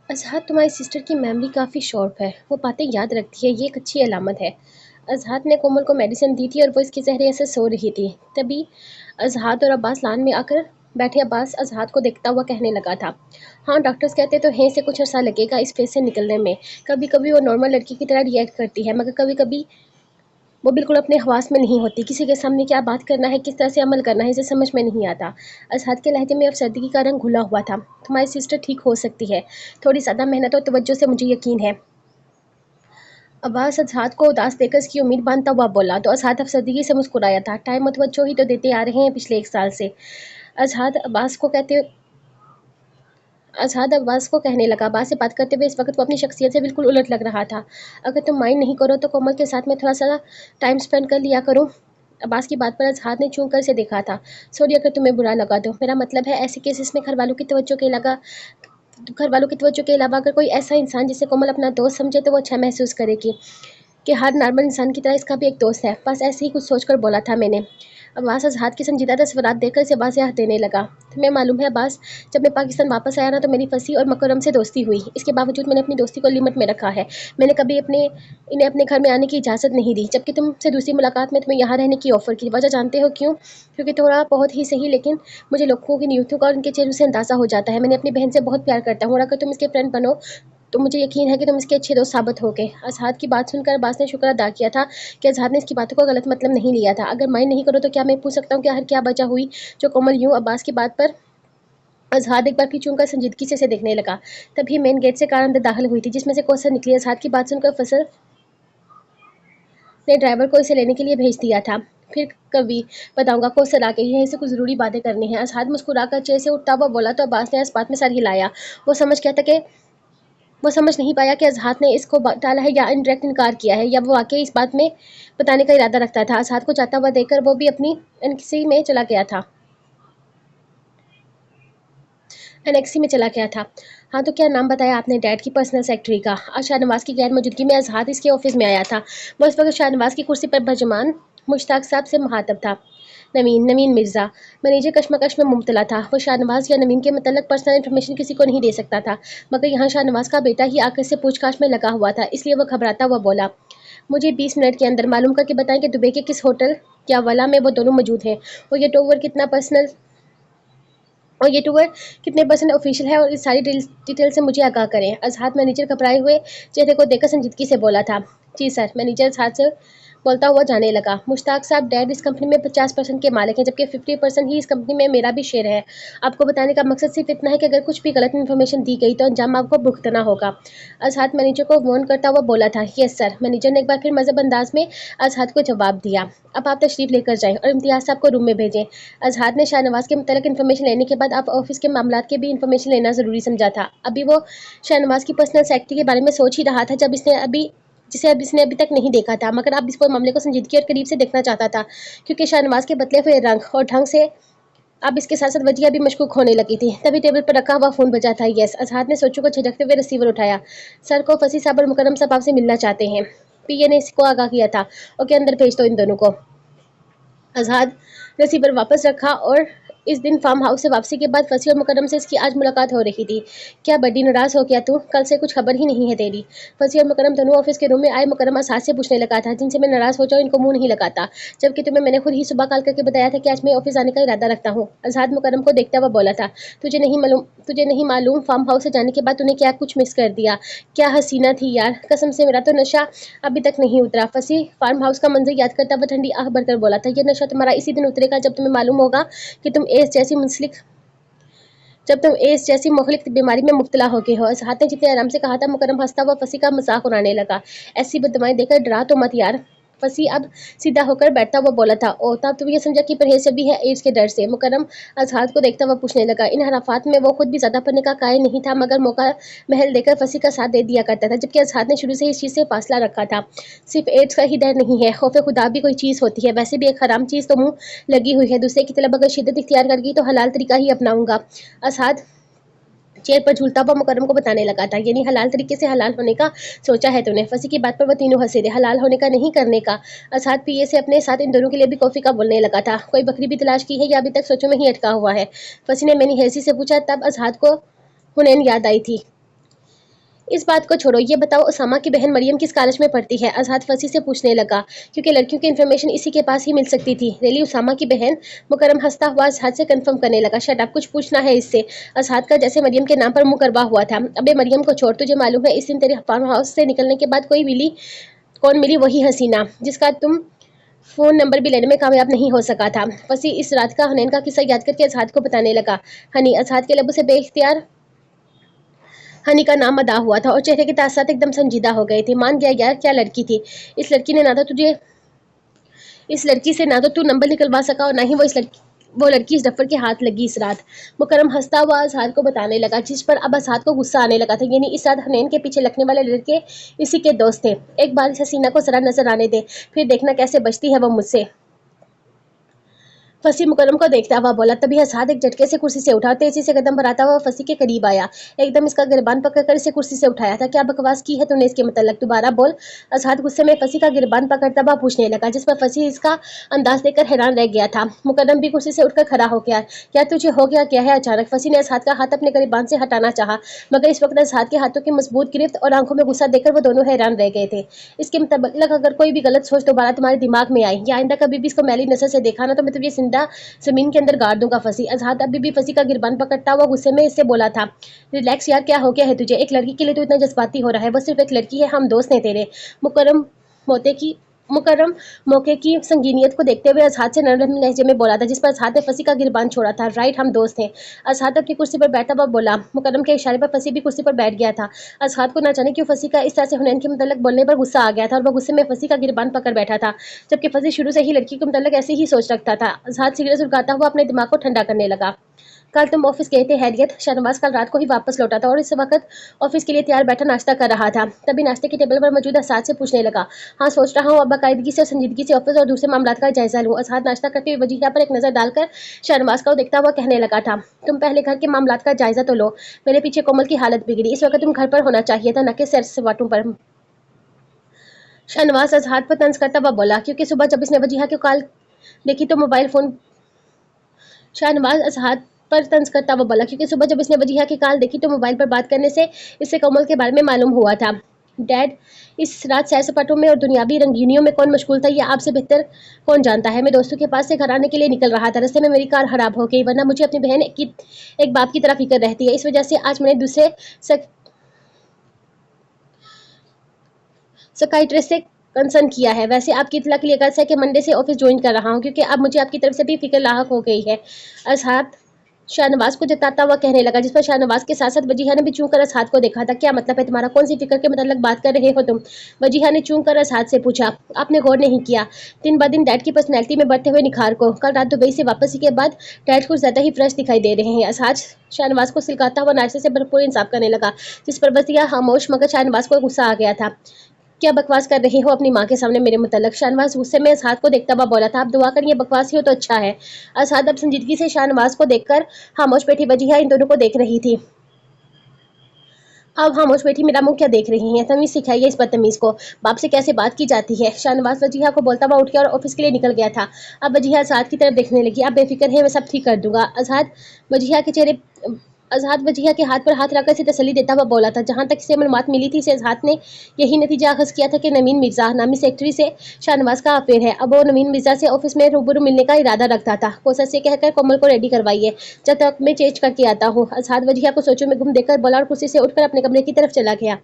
अज़ाद, तुम्हारी सिस्टर की मेमोरी काफ़ी शॉर्ट है। वो बातें याद रखती है, ये एक अच्छी अलामत है। अज़ाद ने कोमल को मेडिसिन दी थी और वो इसके ज़हरे से सो रही थी। तभी अज़ाद और अब्बास लान में आकर बैठे। अब्बास अज़ाद को देखता हुआ कहने लगा था, हाँ डॉक्टर्स कहते तो हैं इसे कुछ अर्सा लगेगा इस फेज़ से निकलने में। कभी कभी वो नॉर्मल लड़की की तरह रिएक्ट करती है, मगर कभी कभी वो बिल्कुल अपने हवास में नहीं होती। किसी के सामने क्या बात करना है, किस तरह से अमल करना है, इसे समझ में नहीं आता। अज़हद के लहजे में अब सर्दी का रंग घुला हुआ था। तुम्हारी सिस्टर ठीक हो सकती है, थोड़ी ज़्यादा मेहनत और तवज्जो से, मुझे यकीन है। अब्बास अज़हद को उदास देखकर इसकी उम्मीद बांधता हुआ बोला, तो अज़हद अफसरदगी से मुस्कुराया था। टाइम और तवज्जो ही तो देते आ रहे हैं पिछले 1 साल से। अज़हद अब्बास को कहते अज़हद अब्बास को कहने लगा। अब्बास से बात करते हुए इस वक्त वो अपनी शख्सियत से बिल्कुल उलट लग रहा था। अगर तुम माइंड नहीं करो तो कोमल के साथ में थोड़ा सा टाइम स्पेंड कर लिया करो। अब्बास की बात पर अज़हद ने चूं कर से देखा था। सॉरी अगर तुम्हें बुरा लगा तो। मेरा मतलब है ऐसे केसेस में घर वालों की तवज्जो के अलावा अगर कोई ऐसा इंसान जिसे कोमल अपना दोस्त समझे तो वो अच्छा महसूस करेगी कि हर नॉर्मल इंसान की तरह इसका भी एक दोस्त है। बस ऐसे ही कुछ सोचकर बोला था मैंने। अब्बास अज़हद के संजीदा तस्वीरात देखकर इसे अब्बास से हंस देने लगा। तुम्हें मालूम है अब्बास, जब मैं पाकिस्तान वापस आया ना तो मेरी फसी और मकरम से दोस्ती हुई। इसके बावजूद मैंने अपनी दोस्ती को लिमिट में रखा है। मैंने कभी इन्हें अपने घर में आने की इजाज़त नहीं दी। जबकि तुमसे दूसरी मुलाकात में तुम्हें यहाँ रहने की ऑफ़र की। वजह जानते हो क्यों? क्योंकि थोड़ा बहुत ही सही, लेकिन मुझे लोगों की नीयतों का और उनके चेहरों से अंदाज़ा हो जाता है। मैंने अपनी बहन से बहुत प्यार करता हूँ और अगर तुम इसके फ्रेंड बनो तो मुझे यकीन है कि तुम इसके अच्छे दोस्त साबित होगे। अज़हद की बात सुनकर अब्बास ने शुक्र अदा किया था कि अज़हद ने इसकी बातों का गलत मतलब नहीं लिया था। अगर माइंड नहीं करो तो क्या मैं पूछ सकता हूँ कि आखिर क्या वजह हुई जो कोमल यूं अब्बास की बात पर अज़हद एक बार फिर चूंकर संजीदगी से देखने लगा। तभी मेन गेट से कार अंदर दाखिल हुई थी जिसमें से कौसर निकली। अज़हद की बात सुनकर फसल ने ड्राइवर को इसे लेने के लिए भेज दिया था। फिर कभी बताऊंगा, कौसर आ गई है, इसे कुछ ज़रूरी बातें करनी है। अज़हद मुस्कुराकर चेयर से उठता हुआ बोला तो अब्बास ने इस बात में सर हिलाया। वो समझ गया था कि वो समझ नहीं पाया कि अज़हद ने इसको टाला है या इनडायरेक्ट इनकार किया है, या वो वाकई इस बात में बताने का इरादा रखता था। अज़हद को जाता हुआ देखकर वो भी अपनी एनएक्सी में चला गया था एनेक्सी में चला गया था। हाँ तो क्या नाम बताया आपने डैड की पर्सनल सेक्रेटरी का? आज शाहनवाज की गैर मौजूदगी में अज़हद इसके ऑफिस में आया था। वो इस वक्त शाहनवाज की कुर्सी पर बजमान मुश्ताक साहब से मुखातब था। नवीन नवीन मिर्ज़ा मैनेजर कश्मकश में मुब्तला था। वो शाहनवाज या नवीन के मतलब पर्सनल इन्फॉर्मेशन किसी को नहीं दे सकता था, मगर यहाँ शाहनवाज का बेटा ही आकर से पूछताछ में लगा हुआ था, इसलिए वह घबराता हुआ बोला, मुझे 20 मिनट के अंदर मालूम करके बताएं कि दुबई के किस होटल या वाला में वो दोनों मौजूद हैं, और ये टूर कितने परसेंट ऑफिशियल है, और इस सारी डिटेल से मुझे आगाह करें। अज़हद मैनेजर घबराए हुए चेहरे को देखकर संजीदगी से बोला था। जी सर। मैनेजर अज़हद से बोलता हुआ जाने लगा। मुश्ताक साहब, डैड इस कंपनी में 50% के मालिक हैं, जबकि 50% ही इस कंपनी में मेरा भी शेयर है। आपको बताने का मकसद सिर्फ इतना है कि अगर कुछ भी गलत इन्फॉर्मेशन दी गई तो अंजाम आपको भुगतना होगा। अज़हद मैनेजर को वार्न करता हुआ बोला था। Yes sir. मैनेजर ने एक बार फिर मजहब अंदाज में अज़हद को जवाब दिया। अब आप तशरीफ लेकर जाएं और इम्तियाज़ साहब को रूम में भेजें। अज़हद ने शाहनवाज के मतलब इन्फॉर्मेशन लेने के बाद आप ऑफिस के मामला के भी इन्फॉर्मेशन लेना ज़रूरी समझा था। अभी वो शाहनवाज की पर्सनल सेक्रेटरी के बारे में सोच ही रहा था जब इसने अभी तक नहीं देखा था, मगर अब इसको मामले को संजीदगी और करीब से देखना चाहता था, क्योंकि शाहनवाज के बदले हुए रंग और ढंग से अब इसके साथ साथ वजिया भी मशकूक होने लगी थी। तभी टेबल पर रखा हुआ फ़ोन बजा था। यस। अज़हद ने सोचू को झटकते हुए रिसीवर उठाया। सर को फसी साहब और मुकरम साहब आपसे मिलना चाहते हैं। पीए ने इसको आगाह किया था। ओके, अंदर भेज दो इन दोनों को। आज़ाद रिसीवर वापस रखा और इस दिन फार्म हाउस से वापसी के बाद फसी और मुकरम से इसकी आज मुलाकात हो रही थी। क्या बड्डी नाराज़ हो गया तू? कल से कुछ खबर ही नहीं है तेरी। फसी और मुकरम दोनों ऑफिस के रूम में आए। मुकरम आसाद से पूछने लगा था, जिनसे मैं नाराज़ हो जाऊँ इनको मुंह नहीं लगाता, जबकि तुम्हें मैंने खुद ही सुबह कॉल करके बताया था कि आज मैं ऑफिस आने का इरादा रखता हूँ। आज़ाद मुकरम को देखता हुआ बोला था, तुझे नहीं मालूम फार्म हाउस से जाने के बाद तूने क्या कुछ मिस कर दिया। क्या हसीना थी यार, कसम से मेरा तो नशा अभी तक नहीं उतरा। फसी फार्म हाउस का मंजर याद करता हुआ ठंडी आह भरकर बोला था, ये नशा तुम्हारा इसी दिन उतरेगा जब तुम्हें मालूम होगा कि तुम एड्स जैसी मुखलिक बीमारी में मुब्तला हो गए हो। अज़हद ने जितने आराम से कहा था, मुकरम हंसता हुआ फसी का मजाक उड़ाने लगा। ऐसी बददुआएं देकर डरा तो मत यार। फसी अब सीधा होकर बैठता हुआ बोला था, ओ तब तुम ये समझा कि परहेज भी है एड्स के डर से? मुकरम अज़हद को देखता हुआ पूछने लगा। इन हराफात में वो खुद भी ज्यादा पढ़ने का कायल नहीं था, मगर मौका महल देकर फसी का साथ दे दिया करता था, जबकि अज़हद ने शुरू से इस चीज़ से फासला रखा था। सिर्फ एड्स का ही डर नहीं है, खौफ खुदा भी कोई चीज़ होती है। वैसे भी एक हराम चीज़ तो मुँह लगी हुई है, दूसरे की तलब अगर शिद्दत इख्तियार कर गई तो हलाल तरीका ही अपनाऊंगा। अज़हद चेयर पर झूलता हुआ मुकरम को बताने लगा था, यानी हलाल तरीके से हलाल होने का सोचा है तूने? फसी की बात पर वो तीनों हंसे थे। हलाल होने का नहीं, करने का। असाद पीए से अपने साथ इन दोनों के लिए भी कॉफी का बोलने लगा था। कोई बकरी भी तलाश की है या अभी तक सोचों में ही अटका हुआ है? फसी ने मैंने हैसी से पूछा। तब अजहाद को हुनैन याद आई थी। इस बात को छोड़ो, ये बताओ उसामा की बहन मरियम किस कॉलेज में पढ़ती है? अजहद फंसी से पूछने लगा, क्योंकि लड़कियों की इन्फॉर्मेशन इसी के पास ही मिल सकती थी। रेली उसामा की बहन? मुकरम हंसता हुआ अजहद से कंफर्म करने लगा। शट अप, कुछ पूछना है इससे? अजहद का जैसे मरियम के नाम पर मुंह करवा हुआ था। अबे मरियम को छोड़, तुझे मालूम है इस दिन तेरे फार्म हाउस से निकलने के बाद कौन मिली? वही हसीना जिसका तुम फोन नंबर भी लेने में कामयाब नहीं हो सका था। फंसी इस रात का हनैन का किस्सा याद करके अजहद को बताने लगा। हनी, अजहद के लबों से बेइख्तियार हनी का नाम अदा हुआ था और चेहरे के तासरात एकदम संजीदा हो गए थे। मान गया यार, क्या लड़की थी। इस लड़की ने ना तो तुझे इस लड़की से ना तो तू नंबर निकलवा सका और ना ही वो लड़की इस डफर के हाथ लगी इस रात। मुकरम हंसता हुआ अजहर को बताने लगा, जिस पर अब अजहर को गुस्सा आने लगा था। यानी इस रात हनैन के पीछे लगने वाले लड़के इसी के दोस्त थे। एक बार इस हसीना को जरा नजर आने दे, फिर देखना कैसे बचती है वो मुझसे। फंसी मुकरम को देखता हुआ बोला। तभी असाद एक झटके से कुर्सी से उठा, तेजी से कदम बढ़ाता हुआ फंसी के करीब आया। एकदम इसका गिरबान पकड़कर इसे कुर्सी से उठाया था। क्या बकवास की है तूने इसके मतलब? दोबारा बोल। असाद गुस्से में फंसी का गिरबान पकड़ता हुआ पूछने लगा, जिस पर फंसी इसका अंदाज देखकर हैरान रह गया था। मुकरम भी कुर्सी से उठकर खड़ा हो गया। क्या तुझे हो गया क्या है अचानक? फंसी ने असाद का हाथ अपने गिरबान से हटाना चाहा, मगर इस वक्त असाद के हाथों की मजबूत गिरफ्त और आंखों में गुस्सा देखकर वो दोनों हैरान रह गए थे। इसके मतलब अगर कोई भी गलत सोच दोबारा तुम्हारे दिमाग में आई या आइंदा कभी भी इसको मैली नजर से देखा ना, तो मैं तुझे जिंदा जमीन के अंदर गाड़ दूंगा। फंसी अजहद अभी भी फंसी का गिरबान पकड़ता हुआ गुस्से में इससे बोला था। रिलैक्स यार, क्या हो गया है तुझे? एक लड़की के लिए तो इतना जज्बाती हो रहा है। वो सिर्फ एक लड़की है, हम दोस्त हैं तेरे। मुकरम मोते की मुकरम मौके की संगीनियत को देखते हुए अजहद से नरम लहजे में बोला था, जिस पर अजहद ने फंसी का गिरबान छोड़ा था। राइट, हम दोस्त हैं। अजहद अपनी कुर्सी पर बैठा हुआ बोला। मुकरम के इशारे पर फंसी भी कुर्सी पर बैठ गया था। अजहद को ना जाने क्यों फंसी का इस तरह से हुनैन के मुतल्लिक बोलने पर गुस्सा आ गया था और वह गुस्से में फंसी का गिरबान पकड़ बैठा था, जबकि फंसी शुरू से ही लड़की के मुतल्लिक ऐसे ही सोच रखता था। अजहद सिगरेट सुलगाता हुआ अपने दिमाग को ठंडा करने लगा। कल तुम ऑफिस गए थे हैरियत? शाहनवाज कल रात को ही वापस लौटा था और इस वक्त ऑफिस के लिए तैयार बैठा नाश्ता कर रहा था। तभी नाश्ते की टेबल पर मौजूद असाद से पूछने लगा। हाँ, सोच रहा हूँ अब बाकायदगी से और संजीदगी से ऑफिस और दूसरे मामलात का जायजा लूँ। असाद नाश्ता करते हुए वजीहा पर एक नजर डालकर शाहनवाज को देखता हुआ कहने लगा था, तुम पहले घर के मामलात का जायजा तो लो। मेरे पीछे कोमल की हालत बिगड़ी, इस वक्त तुम घर पर होना चाहिए था, न कि सैर सपाटों पर। शाहनवाज अजहर पर तंज करता हुआ बोला, क्योंकि सुबह जब इसने वजीहा की कॉल देखी तो मोबाइल फोन शाहनवाज अजहर पर तंज करता हुआ बोला, क्योंकि सुबह जब इसने वजीहा की कॉल देखी तो मोबाइल पर बात करने से इससे कोमल के बारे में मालूम हुआ था। डैड, इस रात सैर सपाटों में और दुनियावी रंगीनियों में कौन मशगूल था, यह आपसे बेहतर कौन जानता है। मैं दोस्तों के पास से घर आने के लिए निकल रहा था, रास्ते में मेरी कार खराब हो गई, वरना मुझे अपनी बहन की एक बाप की तरह फिक्र रहती है। इस वजह से आज मैंने दूसरे साइकियाट्रिस्ट से कंसर्न किया है। वैसे आपकी इतला के लिए कर्ज है कि मंडे से ऑफिस ज्वाइन कर रहा हूँ, क्योंकि अब मुझे आपकी तरफ से भी फिक्र लाहक हो गई है। अजहर शाहनवाज को जताता हुआ कहने लगा, जिस पर शाहनवाज के साथ साथ वजीहा ने भी चूं कर असाद को देखा था। क्या मतलब है तुम्हारा? कौन सी फिक्र के मतलब बात कर रहे हो तुम? वजीहा ने चूं कर असाद से पूछा। आपने गौर नहीं किया दिन ब दिन डैड की पर्सनैलिटी में बढ़ते हुए निखार को? कल रात दुबई से वापसी के बाद डैड कुछ ज्यादा ही फ्रेश दिखाई दे रहे हैं। असाद शाहनवाज को सिलकाता हुआ नाश्ते से भरपूर इंसाफ करने लगा, जिस पर वजीहा खामोश, मगर शाहनवाज को गुस्सा आ गया था। क्या बकवास कर रहे हो अपनी माँ के सामने मेरे मुतल्लक? शाहनवाज गुस्से में असाद को देखता हुआ बोला था। आप दुआ करिए बकवास ही हो तो अच्छा है। असाद अब संजीदगी से शाहनवाज को देखकर खामोश बैठी वजीहा इन दोनों को देख रही थी। अब खामोश बैठी मेरा मुंह क्या देख रही हैं? तमीज सिखाइए इस बदतमीज को, बाप से कैसे बात की जाती है। शाहनवाज वजीहा को बोलता हुआ उठ गया और ऑफिस के लिए निकल गया था। अब वजीहा असाद की तरफ देखने लगी। आप बेफिक्र है, मैं सब ठीक कर दूंगा। वजीहा के चेहरे आजाद वजीहा के हाथ पर हाथ रखकर इसे तसल्ली देता हुआ बोला था। जहां तक इसे मालूमात मिली थी, इसे आजाद ने यही नतीजा अखज़ किया था कि नवीन मिर्जा नामी सेक्रेटरी से शाहनवाज का अफेयर है। अब वो नवीन मिर्जा से ऑफिस में रूबरू मिलने का इरादा रखता था। कोसर से कहकर कोमल को रेडी करवाइए, जब तक मैं चेंज करके आता हूँ। आजाद वजीहा को सोचों में गुम देखकर बोला और कुर्सी से उठकर अपने कमरे की तरफ चला गया।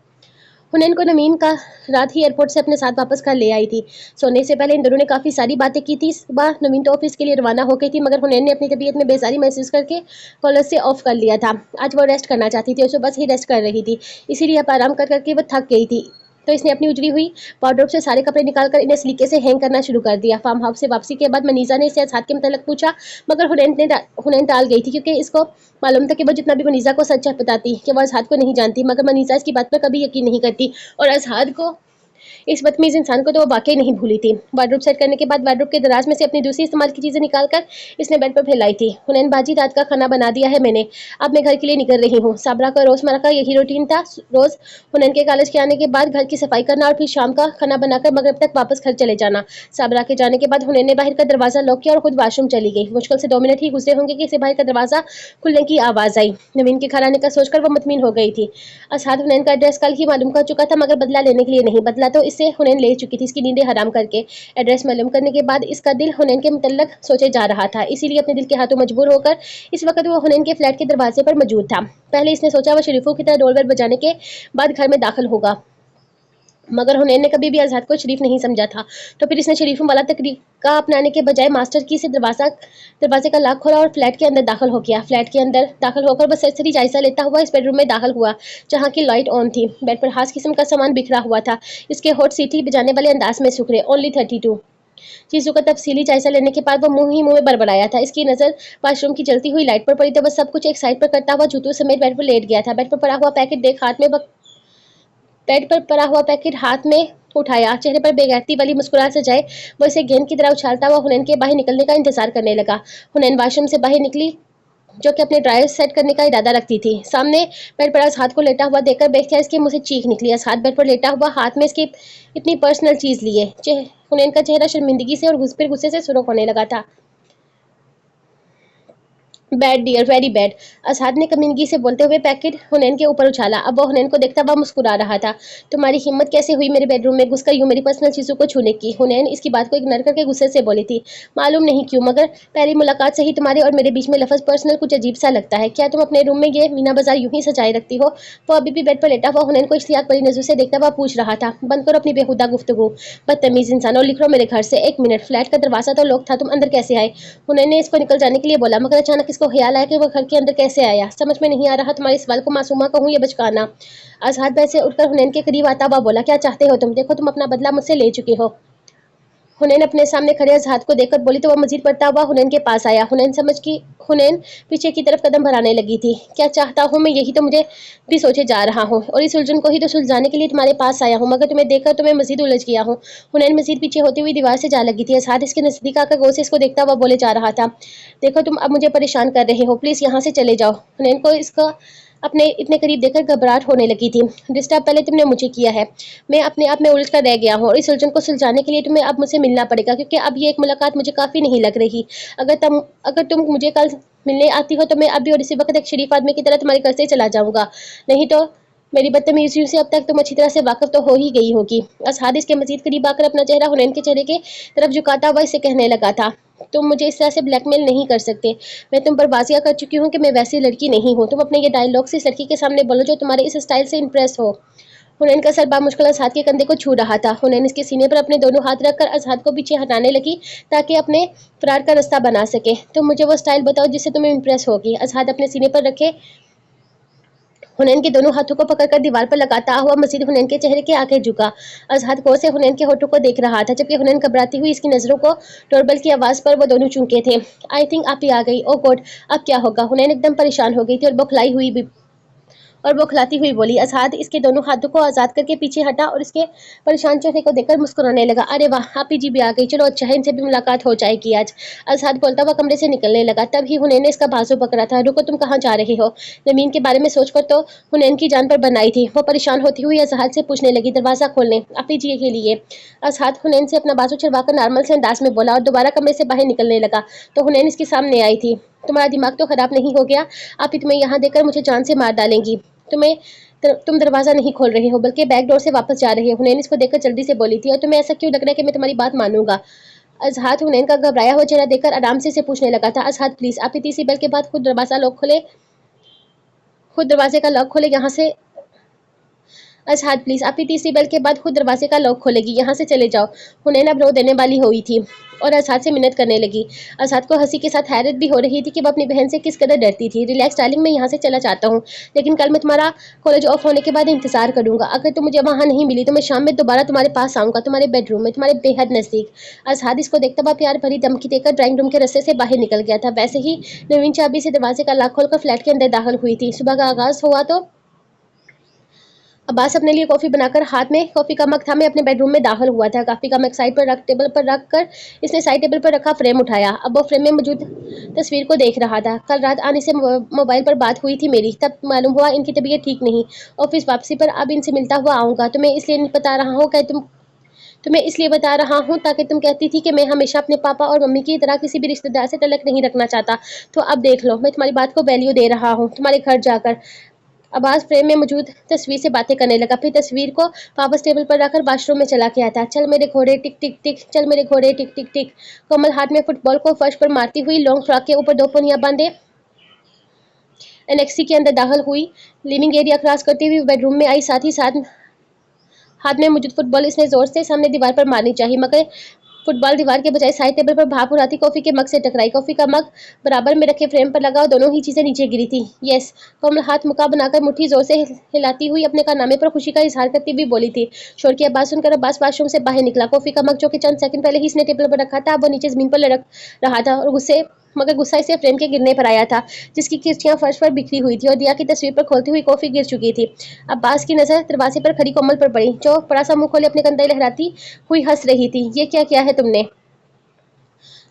हुनैन को नवीन का रात ही एयरपोर्ट से अपने साथ वापस घर ले आई थी। सोने से पहले इन दोनों ने काफ़ी सारी बातें की थी। सुबह नवीन तो ऑफिस के लिए रवाना हो गई थी, मगर हुनैन ने अपनी तबीयत में बेजारी महसूस करके कॉलेज से ऑफ कर लिया था। आज वो रेस्ट करना चाहती थी और सुबह से ही रेस्ट कर रही थी, इसीलिए अब आराम कर करके वो थक गई थी। तो इसने अपनी उजड़ी हुई वार्डरोब से सारे कपड़े निकालकर इन्हें सलीके से हैंग करना शुरू कर दिया। फार्म हाउस से वापसी के बाद मनीजा ने इससे हाथ के मतलब पूछा, मगर हुनैन टाल गई थी, क्योंकि इसको मालूम था कि वो जितना भी मनीजा को सच बताती कि वो अजहाद को नहीं जानती, मगर मनीजा इसकी बात पर कभी यकीन नहीं करती और अजहाद को इस बदतमीज इंसान को तो वो वाकई नहीं भूली थी। वार्डरोब सेट करने के बाद वार्डरोब के दराज में से अपनी दूसरी इस्तेमाल की चीजें निकालकर इसने बेड पर फैलाई थी। हुनैन बाजी, रात का खाना बना दिया है मैंने, अब मैं घर के लिए निकल रही हूँ। साबरा का रोजमर्रा का यही रूटीन था। रोज हुनैन के कॉलेज के आने के बाद घर की सफाई करना और फिर शाम का खाना बनाकर मगरिब तक वापस घर चले जाना। साबरा के जाने के बाद हुनैन ने बाहर का दरवाजा लॉक किया और खुद वॉशरूम चली गई। मुश्किल से 2 मिनट ही गुजरे होंगे कि इसे बाहर का दरवाजा खुलने की आवाज आई। नवीन के घर आने का सोचकर वो मुतमिन हो गई थी। असहाद हुनैन का एड्रेस कल ही मालूम कर चुका था, मगर बदला लेने के लिए नहीं। बदला तो इससे हुनैन ले चुकी थी, इसकी नींदें हराम करके। एड्रेस मालूम करने के बाद इसका दिल हुनैन के मुतल्लक सोचे जा रहा था, इसीलिए अपने दिल के हाथों मजबूर होकर इस वक्त वो हुनैन के फ्लैट के दरवाजे पर मौजूद था। पहले इसने सोचा वो शरीफों की तरह डोर बेल बजाने के बाद घर में दाखिल होगा, मगर हुनैन ने कभी भी आज़ाद को शरीफ नहीं समझा था। तो फिर इसने शरीफों वाला तरीका अपनाने के बजाय मास्टर की से दरवाजे का लॉक खोला और फ्लैट के अंदर दाखिल हो गया। फ्लैट के अंदर दाखिल होकर वह सरसरी जायजा लेता हुआ इस बेडरूम में दाखिल हुआ, जहाँ की लाइट ऑन थी। बेड पर खास किस्म का सामान बिखरा हुआ था, इसके होठ सीटी बजाने वाले अंदाज में सुखरे। ओनली 32 चीजों का तफसीली जायजा लेने के बाद वो मुंह में बड़बड़ाया था। इसकी नजर वॉशरूम की जलती हुई लाइट पर पड़ी तो वह सब कुछ एक साइड पर करता हुआ जूतों समेत बेड पर लेट गया था। बेड पर पड़ा हुआ पैकेट देख हाथ में बेड पर पड़ा हुआ पैकेट हाथ में उठाया, चेहरे पर बेगैरती वाली मुस्कुराहट सजाए वो इसे गेंद की तरह उछालता हुआ हुनैन के बाहर निकलने का इंतजार करने लगा। हुनैन वॉशरूम से बाहर निकली, जो कि अपने ड्रायर सेट करने का इरादा रखती थी। सामने बेड पर हाथ को लेटा हुआ देखकर बेख्तियार इसके मुंह से चीख निकली। हाथ बेड पर लेटा हुआ, हाथ में इसकी इतनी पर्सनल चीज लिए। हुनैन का चेहरा शर्मिंदगी से और फिर गुस्से से सुर्ख होने लगा था। बैड डियर, वेरी बैड, असहाद ने कमीनगी से बोलते हुए पैकेट हुनैन के ऊपर उछाला। अब वो हुनैन को देखता हुआ मुस्कुरा रहा था। तुम्हारी हिम्मत कैसे हुई मेरे बेडरूम में घुसकर यूं मेरी पर्सनल चीजों को छूने की? हुनैन इसकी बात को इग्नोर करके गुस्से से बोली थी। मालूम नहीं क्यों, मगर पहली मुलाकात से ही तुम्हारे और मेरे बीच में लफ्ज पर्सनल कुछ अजीब सा लगता है। क्या तुम अपने रूम में ये मीना बाजार यूं ही सजाए रखती हो? वो अभी भी बेड पर लेटा हुआ हुनैन को इश्तियाक भरी नजर से देखता हुआ पूछ रहा था। बंद करो अपनी बेहुदा गुफ्तगू, बदतमीज इंसान, और लिख लो मेरे घर से। 1 मिनट, फ्लैट का दरवाजा तो लॉक था, तुम अंदर कैसे आए? हुनैन ने इसको निकल जाने के लिए बोला, मगर अचानक इसको ख्याल आया कि वो घर के अंदर कैसे आया। समझ में नहीं आ रहा तुम्हारे सवाल को मासूमा कहूँ या बचकाना। आज़ाद बैठ से उठकर हुनैन के करीब आता हुआ बोला, क्या चाहते हो तुम? देखो तुम अपना बदला मुझसे ले चुके हो। हुनैन अपने सामने खड़े आज़ाद को देखकर बोली तो वह मजीद पड़ता हुआ हुनैन के पास आया। हुनैन पीछे की तरफ कदम बढ़ाने लगी थी। क्या चाहता हूँ मैं, यही तो मुझे भी सोचे जा रहा हूँ, और इस उलझन को ही तो सुलझाने के लिए तुम्हारे पास आया हूँ, मगर तुम्हें देखकर तो मैं मजीद उलझ गया हूँ। हुनैन मजीद पीछे होती हुई दीवार से जा लगी थी। आज़ाद इसके नजदीक आकर गौर से इसको देखता हुआ बोले जा रहा था, देखो तुम अब मुझे परेशान कर रहे हो, प्लीज यहाँ से चले जाओ। हुनैन को इसका अपने इतने करीब देखकर घबराहट होने लगी थी। डिस्टर्ब पहले तुमने मुझे किया है, मैं अपने आप में उलझ कर रह गया हूँ, और इस उलझन को सुलझाने के लिए तुम्हें अब मुझसे मिलना पड़ेगा, क्योंकि अब ये एक मुलाकात मुझे काफ़ी नहीं लग रही। अगर तुम मुझे कल मिलने आती हो तो मैं अभी और इसी वक्त एक शरीफ आदमी की तरह तुम्हारे घर से चला जाऊंगा, नहीं तो मेरी बदतमीजियों से अब तक तुम अच्छी तरह से वाकिफ तो हो ही गई होगी। असहाद इसके मजीद करीब आकर अपना चेहरा हुनैन के चेहरे के तरफ झुकाता हुआ इसे कहने लगा था, तुम मुझे इस तरह से ब्लैकमेल नहीं कर सकते। मैं तुम पर वाजिया कर चुकी हूँ कि मैं वैसी लड़की नहीं हूँ। तुम अपने ये डायलॉग से इस लड़की के सामने बोलो जो तुम्हारे इस स्टाइल से इंप्रेस हो। हुनैन का सर बामुश्किल असहाद के कंधे को छू रहा था। हुनैन इसके सीने पर अपने दोनों हाथ रखकर असहाद को पीछे हटाने लगी, ताकि अपने फरार का रास्ता बना सके। तुम मुझे वो स्टाइल बताओ जिससे तुम्हें इंप्रेस होगी। असहाद अपने सीने पर रखे हुनैन के दोनों हाथों को पकड़कर दीवार पर लगाता हुआ मजीद हुनैन के चेहरे के आगे झुका। असहाद गौर से हुनैन के होठों को देख रहा था, जबकि हुनैन घबराती हुई इसकी नजरों को डोरबेल की आवाज पर वो दोनों चूके थे। आई थिंक आप ही आ गई, ओ गॉड, अब क्या होगा? हुनैन एकदम परेशान हो गई थी और बौखलाती हुई बोली। असहाद इसके दोनों हाथों को आजाद करके पीछे हटा और इसके परेशान चेहरे को देखकर मुस्कुराने लगा। अरे वाह, आप ही जी भी आ गई, चलो अच्छा है, इनसे भी मुलाकात हो जाएगी आज। असहाद बोलता हुआ कमरे से निकलने लगा। तब ही हुनैन ने इसका बाजू पकड़ा था। रुको, तुम कहाँ जा रहे हो? जमीन के बारे में सोचकर तो हुनैन की जान पर बनाई थी। वो परेशान होती हुई असहाद से पूछने लगी, दरवाजा खोलने आप ही जी के लिए। असहाद हुनैन से अपना बाजू छुड़वाकर नॉर्मल से अंदाज में बोला और दोबारा कमरे से बाहर निकलने लगा तो हुनैन इसके सामने आई थी। तुम्हारा दिमाग तो खराब नहीं हो गया? आप ही तुम्हें यहाँ देकर मुझे जान से मार डालेंगी। तुम दरवाजा नहीं खोल रहे हो, बल्कि बैक डोर से वापस जा रहे हो। हुनैन इसको देखकर जल्दी से बोली थी, और तुम्हें ऐसा क्यों लग रहा है कि मैं तुम्हारी बात मानूंगा? असहाद हुनैन का घबराया हुआ चेहरा देखकर आराम से पूछने लगा था, असहाद प्लीज, आप ही तीसरी बेल के बाद खुद दरवाजे का लॉक खोले, यहाँ से। असहाद प्लीज, आप ही तीसरी बेल के बाद खुद दरवाजे का लॉक खोलेगी, यहाँ से चले जाओ। हुनैन अब रो देने वाली हुई थी और असहाद से मिन्नत करने लगी। असहाद को हंसी के साथ हैरत भी हो रही थी कि वो अपनी बहन से किस कदर डरती थी। रिलैक्स डार्लिंग, मैं यहाँ से चला जाता हूँ, लेकिन कल मैं तुम्हारा कॉलेज ऑफ होने के बाद इंतजार करूंगा। अगर तुम मुझे वहाँ नहीं मिली तो मैं शाम में दोबारा तुम्हारे पास आऊंगा, तुम्हारे बेडरूम में, तुम्हारे बेहद नजदीक। असहाद इसको देखता हुआ प्यार भरी धमकी देकर ड्राइंग रूम के रस्ते से बाहर निकल गया था। वैसे ही नवीन चाबी से दरवाजे का लॉक खोलकर फ्लैट के अंदर दाखिल हुई थी। सुबह का आगाज हुआ तो अब्बास अपने लिए कॉफ़ी बनाकर, हाथ में कॉफ़ी का मग था, मैं अपने बेडरूम में दाखिल हुआ था। कॉफ़ी का मग साइड पर रख टेबल पर रख कर इसने साइड टेबल पर रखा फ्रेम उठाया। अब वो फ्रेम में मौजूद तस्वीर को देख रहा था। कल रात आने से मोबाइल पर बात हुई थी मेरी, तब मालूम हुआ इनकी तबीयत ठीक नहीं। ऑफिस वापसी पर अब इनसे मिलता हुआ आऊँगा। तुम्हें इसलिए बता रहा हूँ ताकि तुम कहती थी कि मैं हमेशा अपने पापा और मम्मी की तरह किसी भी रिश्तेदार से तलक नहीं रखना चाहता। तो अब देख लो, मैं तुम्हारी बात को वैल्यू दे रहा हूँ, तुम्हारे घर जाकर। अब्बास फ्रेम में मौजूद तस्वीर से बातें करने लगा, फिर तस्वीर को वापस टेबल पर रखकर वॉशरूम में चला गया था। चल मेरे घोड़े टिक टिक टिक, चल मेरे घोड़े टिक टिक टिक। कोमल हाथ में फुटबॉल को फर्श पर मारती हुई लॉन्ग फ्रॉक के ऊपर दो पोनियां बांधे एनेक्सी के अंदर दाखिल हुई। लिविंग एरिया क्रॉस करती हुई बेडरूम में आई, साथ ही साथ हाथ में मौजूद फुटबॉल इसने जोर से सामने दीवार पर मारनी चाहिए, मगर फुटबॉल दीवार के बजाय साइड टेबल पर भाप उड़ाती कॉफी के मग से टकराई। कॉफी का मग बराबर में रखे फ्रेम पर लगा और दोनों ही चीजें नीचे गिरी थी। यस, कोमल हाथ मुक्का बनाकर मुट्ठी जोर से हिलाती हुई अपने कारनामे पर खुशी का इजहार करती हुई बोली थी। शोर की आवाज सुनकर अब्बास वाशरूम से बाहर निकला। कॉफी का मग जो कि चंद सेकंड पहले ही इसने टेबल पर रखा था, वो नीचे जमीन पर लटक रहा था और गुस्सा इसे फ्रेम के गिरने पर आया था, जिसकी खिड़कियां फर्श पर बिखरी हुई थी और दिया की तस्वीर पर खोलती हुई कॉफी गिर चुकी थी। अब्बास की नजर दरवाजे पर खड़ी कोमल पर पड़ी, जो बड़ा सा मुंह खोले अपने कंधे लहराती हुई हंस रही थी। ये क्या किया है तुमने?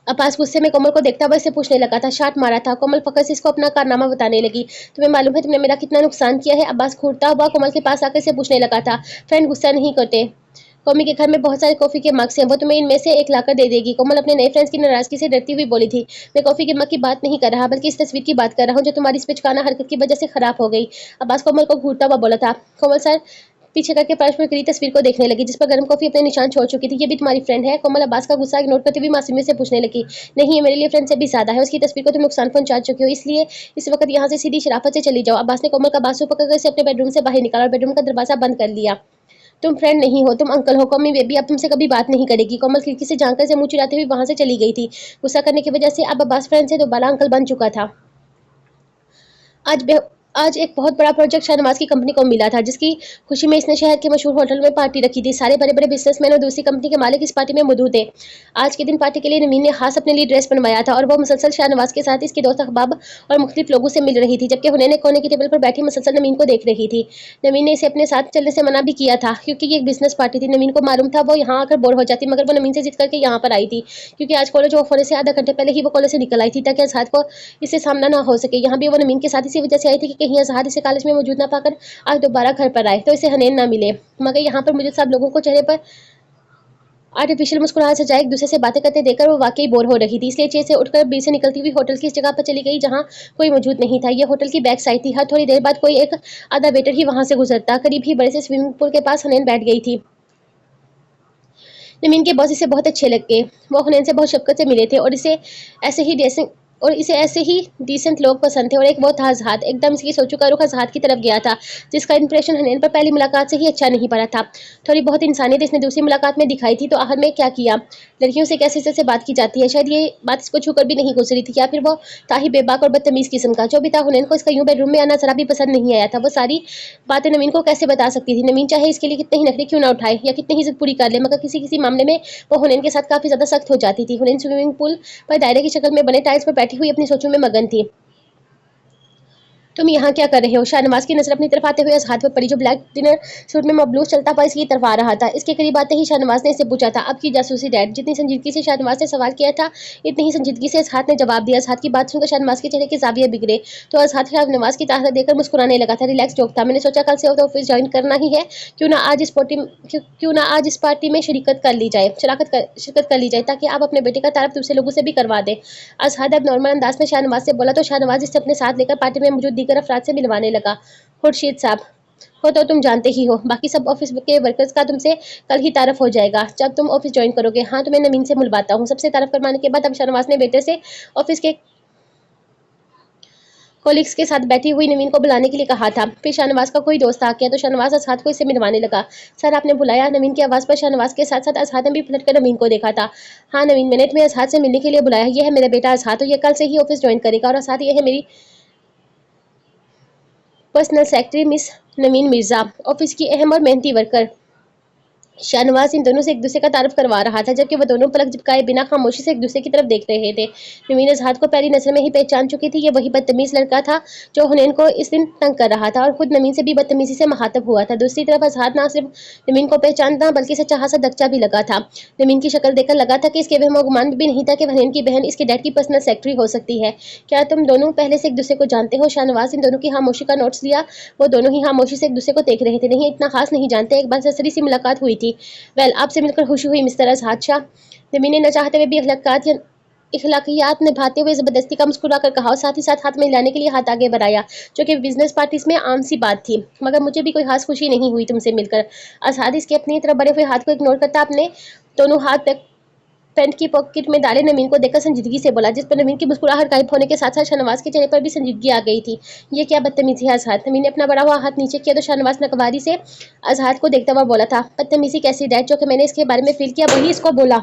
अब्बास गुस्से में कोमल को देखता हुआ इससे पूछने लगा था। शाट मारा था। कोमल फकस इसको अपना कारनामा बताने लगी। तुम्हें मालूम है तुमने मेरा कितना नुकसान किया है? अब्बास घूरता हुआ कोमल के पास आकर इसे पूछने लगा था। फ्रेंड गुस्सा नहीं करते। कौमी के घर में बहुत सारे कॉफी के मग्स हैं, वो तुम्हें इनमें से एक लाकर दे देगी। कोमल अपने नए फ्रेंड्स की नाराजगी से डरती हुई बोली थी। मैं कॉफी के मग की बात नहीं कर रहा, बल्कि इस तस्वीर की बात कर रहा हूँ जो तुम्हारी इस पिचकाना हरकत की वजह से खराब हो गई। अब्बास कोमल को घूरता हुआ बोला था। कोमल सर पीछे करके फर्श पर गिरी तस्वीर को देखने लगी, जिस पर गर्म कॉफी अपने निशान छोड़ चुकी थी। ये भी तुम्हारी फ्रेंड है? कोमल अब्बास का गुस्सा इग्नोर करते हुए मासूमियत से पूछने लगी। नहीं, ये मेरे लिए फ्रेंड से भी ज्यादा है। उसकी तस्वीर को तुम नुकसान पहुंचा चुकी हो, इसलिए इस वक्त यहाँ से सीधी शराफत से चली जाओ। अब्बास ने कोमल का बाजू पकड़कर इसे अपने बेडरूम से बाहर निकाला और बेडरूम का दरवाजा बंद कर लिया। तुम फ्रेंड नहीं हो, तुम अंकल हो। कौमी बेबी अब तुमसे कभी बात नहीं करेगी। कोमल खिड़की से झांककर से मुंह चिढ़ाते हुए वहां से चली गई थी। गुस्सा करने की वजह से अब अब्बास फ्रेंड से दोबारा अंकल बन चुका था। आज बे आज एक बहुत बड़ा प्रोजेक्ट शाहनवाज की कंपनी को मिला था, जिसकी खुशी में इसने शहर के मशहूर होटल में पार्टी रखी थी। सारे बड़े बड़े बिजनेसमैन और दूसरी कंपनी के मालिक इस पार्टी में मौजूद थे। आज के दिन पार्टी के लिए नवीन ने खास अपने लिए ड्रेस बनवाया था और वो मुसलसल शाहनवाज के साथ इसके दोस्त अहबाब और मुख्तलिफ लोगों से मिल रही थी, जबकि हुनैन एक कोने की टेबल पर बैठी मुसलसल नवीन को देख रही थी। नवीन ने इसे अपने साथ चलने से मना भी किया था, क्योंकि ये एक बिजनेस पार्टी थी। नवीन को मालूम था वो यहाँ आकर बोर हो जाती, मगर वो नवीन से जिद करके यहाँ पर आई थी, क्योंकि आज कॉलेज ऑफ होने से आधा घंटे पहले ही वो कॉलेज से निकल आई थी, ताकि अजहाद को इससे सामना ना हो सके। यहाँ भी वो नवीन के साथ इसी वजह से आई थी कि कहीं अजहाद इसे कॉलेज में मौजूद ना पाकर आज दोबारा घर पर आए तो इसे हनेन ना मिले। मगर यहाँ पर मुझे सब लोगों को चेहरे पर आर्टिफिशियल मुस्कुराहट सजाए एक दूसरे से बातें करते देखकर वो वाकई बोर हो रही थी, इसलिए चेयर से उठकर बीच से निकलती हुई होटल की इस जगह पर चली गई जहाँ कोई मौजूद नहीं था। यह होटल की बैक साइड थी। हर थोड़ी देर बाद कोई एक आधा वेटर ही वहां से गुजरता। करीब ही बड़े से स्विमिंग पूल के पास हनेन बैठ गई थी। नवीन के बॉस इसे बहुत अच्छे लगे। वो हुनैन से बहुत शफकत से मिले थे और इसे ऐसे ही डिसेंट लोग पसंद थे। और एक वो था अजहाद। एकदम इसकी सोचों का रुख अजहाद की तरफ गया था, जिसका इंप्रेशन हुनैन पर पहली मुलाकात से ही अच्छा नहीं पड़ा था। थोड़ी बहुत इंसानियत इसने दूसरी मुलाकात में दिखाई थी, तो आखिर में क्या किया? लड़कियों से कैसे से बात की जाती है, शायद ये बात इसको छूकर भी नहीं गुजरी थी, या फिर वो था ही बेबाक और बदतमीज किस्म का। जो भी था, हुनैन को इसका यूं बेडरूम में आना जरा भी पसंद नहीं आया था। वो सारी बातें नवीन को कैसे बता सकती थी? नवीन चाहे इसके लिए कितने ही नखरे क्यों ना उठाए या कितनी ही जिद पूरी कर ले, मगर किसी किसी मामले में वो हुनैन के साथ काफी ज्यादा सख्त हो जाती थी। हुनैन स्विमिंग पूल पर दायरे की शक्ल में बने टाइल्स पर बैठी हुई अपनी सोचों में मगन थी। तुम यहाँ क्या कर रहे हो? शाहनवाज की नजर अपनी तरफ आते हुए हाथ पर पड़ी, जो ब्लैक डिनर सूट में मबलूस चलता हुआ इसकी तरफ आ रहा था। इसके करीब आते ही शाहनवाज ने इससे पूछा था, अब की जासूसी डैड? जितनी संजीदगी से शाहनवाज ने सवाल किया था, इतनी ही संजीदगी से हाथ ने जवाब दिया। हाथ की बात सुनकर शाहनवाज के चेहरे के जाविये बिगड़े, तो हाथ शाहनवाज की ताकत देकर मुस्कुराने लगा था। रिलैक्स जोक था। मैंने सोचा कल से ऑफिस ज्वाइन करना ही है, क्यों ना आज इस पार्टी में शिरकत कर ली जाए, ताकि आप अपने बेटे का तारफ दूसरे लोगों से भी करवा दे। अजहद अब नॉर्मल अंदाज में शाहनवाज से बोला, तो शाहनवाज इसे अपने साथ लेकर पार्टी में मौजूद दीगर अफराद से मिलवाने लगा। खुर्शीद साहब हो तो तुम जानते ही हो, बाकी सब ऑफिस के वर्कर्स का तुमसे कल ही तारफ हो जाएगा जब तुम ऑफिस ज्वाइन करोगे। हाँ, तुम्हें नवीन से मिलवाता हूँ। सबसे तारफ करवाने के बाद अब शाहनवाज ने वेटर से ऑफिस के कोलिग्स के साथ बैठी हुई नवीन को बुलाने के लिए कहा था। फिर शाहनवाज का कोई दोस्त आ गया, तो शाहनवाज अजहाद को इससे मिलवाने लगा। सर, आपने बुलाया? नवीन की आवाज़ पर शाहनवाज के साथ साथ अजहाद ने भी पलट कर नवीन को देखा था। हाँ नवीन, मैंने तुम्हें अजहाद से मिलने के लिए बुलाया। यह है मेरा बेटा अजहाद, तो यह कल से ही ऑफिस ज्वाइन करेगा। और अजहाद, यह है मेरी पर्सनल सेक्रेटरी मिस नवीन मिर्जा, ऑफिस की अहम और मेहनती वर्कर। शाहनवाज इन दोनों से एक दूसरे का तारुफ करवा रहा था, जबकि वो दोनों पलक झपकाए बिना खामोशी से एक दूसरे की तरफ देख रहे थे। नवीन अजहर को पहली नजर में ही पहचान चुकी थी। ये वही बदतमीज लड़का था जो हुनैन को इस दिन तंग कर रहा था और खुद नवीन से भी बदतमीजी से मुखातब हुआ था। दूसरी तरफ अजहर ना सिर्फ नवीन को पहचानता बल्कि इसे चाह सा दच्चा भी लगा था। नवीन की शक्ल देखकर लगा था कि इसके वहम गुमान में भी नहीं था कि हुनैन की बहन इसके डैड की पर्सनल सेक्रेटरी हो सकती है। क्या तुम दोनों पहले से एक दूसरे को जानते हो? शाहनवाज इन दोनों की खामोशी का नोट्स लिया। वो दोनों ही खामोशी से एक दूसरे को देख रहे थे। नहीं, इतना खास नहीं जानते, एक बार सरसरी सी मुलाकात हुई थी। वेल, आपसे मिलकर खुशी हुई मिस्टर अजहर शाह। नवीन ने न चाहते हुए भी इखलाकियात निभाते हुए जबरदस्ती का मुस्कुरा कर कहा और साथ ही साथ हाथ में हिलाने के लिए हाथ आगे बढ़ाया, जो कि बिजनेस पार्टीज में आम सी बात थी। मगर मुझे भी कोई खास खुशी नहीं हुई तुमसे मिलकर। अजहर इसके अपनी तरफ बढ़े हुए हाथ को इग्नोर करता अपने दोनों हाथ तक पैंट की पॉकेट में डाले नवीन को देखकर संजीदगी से बोला, जिस पर नवीन की मुस्कुराहट गायब होने के साथ साथ शाहनवाज के चेहरे पर भी संजीदगी आ गई थी। ये क्या बदतमीजी है अजहर? नवीन ने अपना बड़ा हुआ हाथ नीचे किया तो शाहनवाज नकवारी से अजहर को देखता हुआ बोला था, बदतमीजी कैसी डैड? जो कि मैंने इसके बारे में फील किया वही इसको बोला।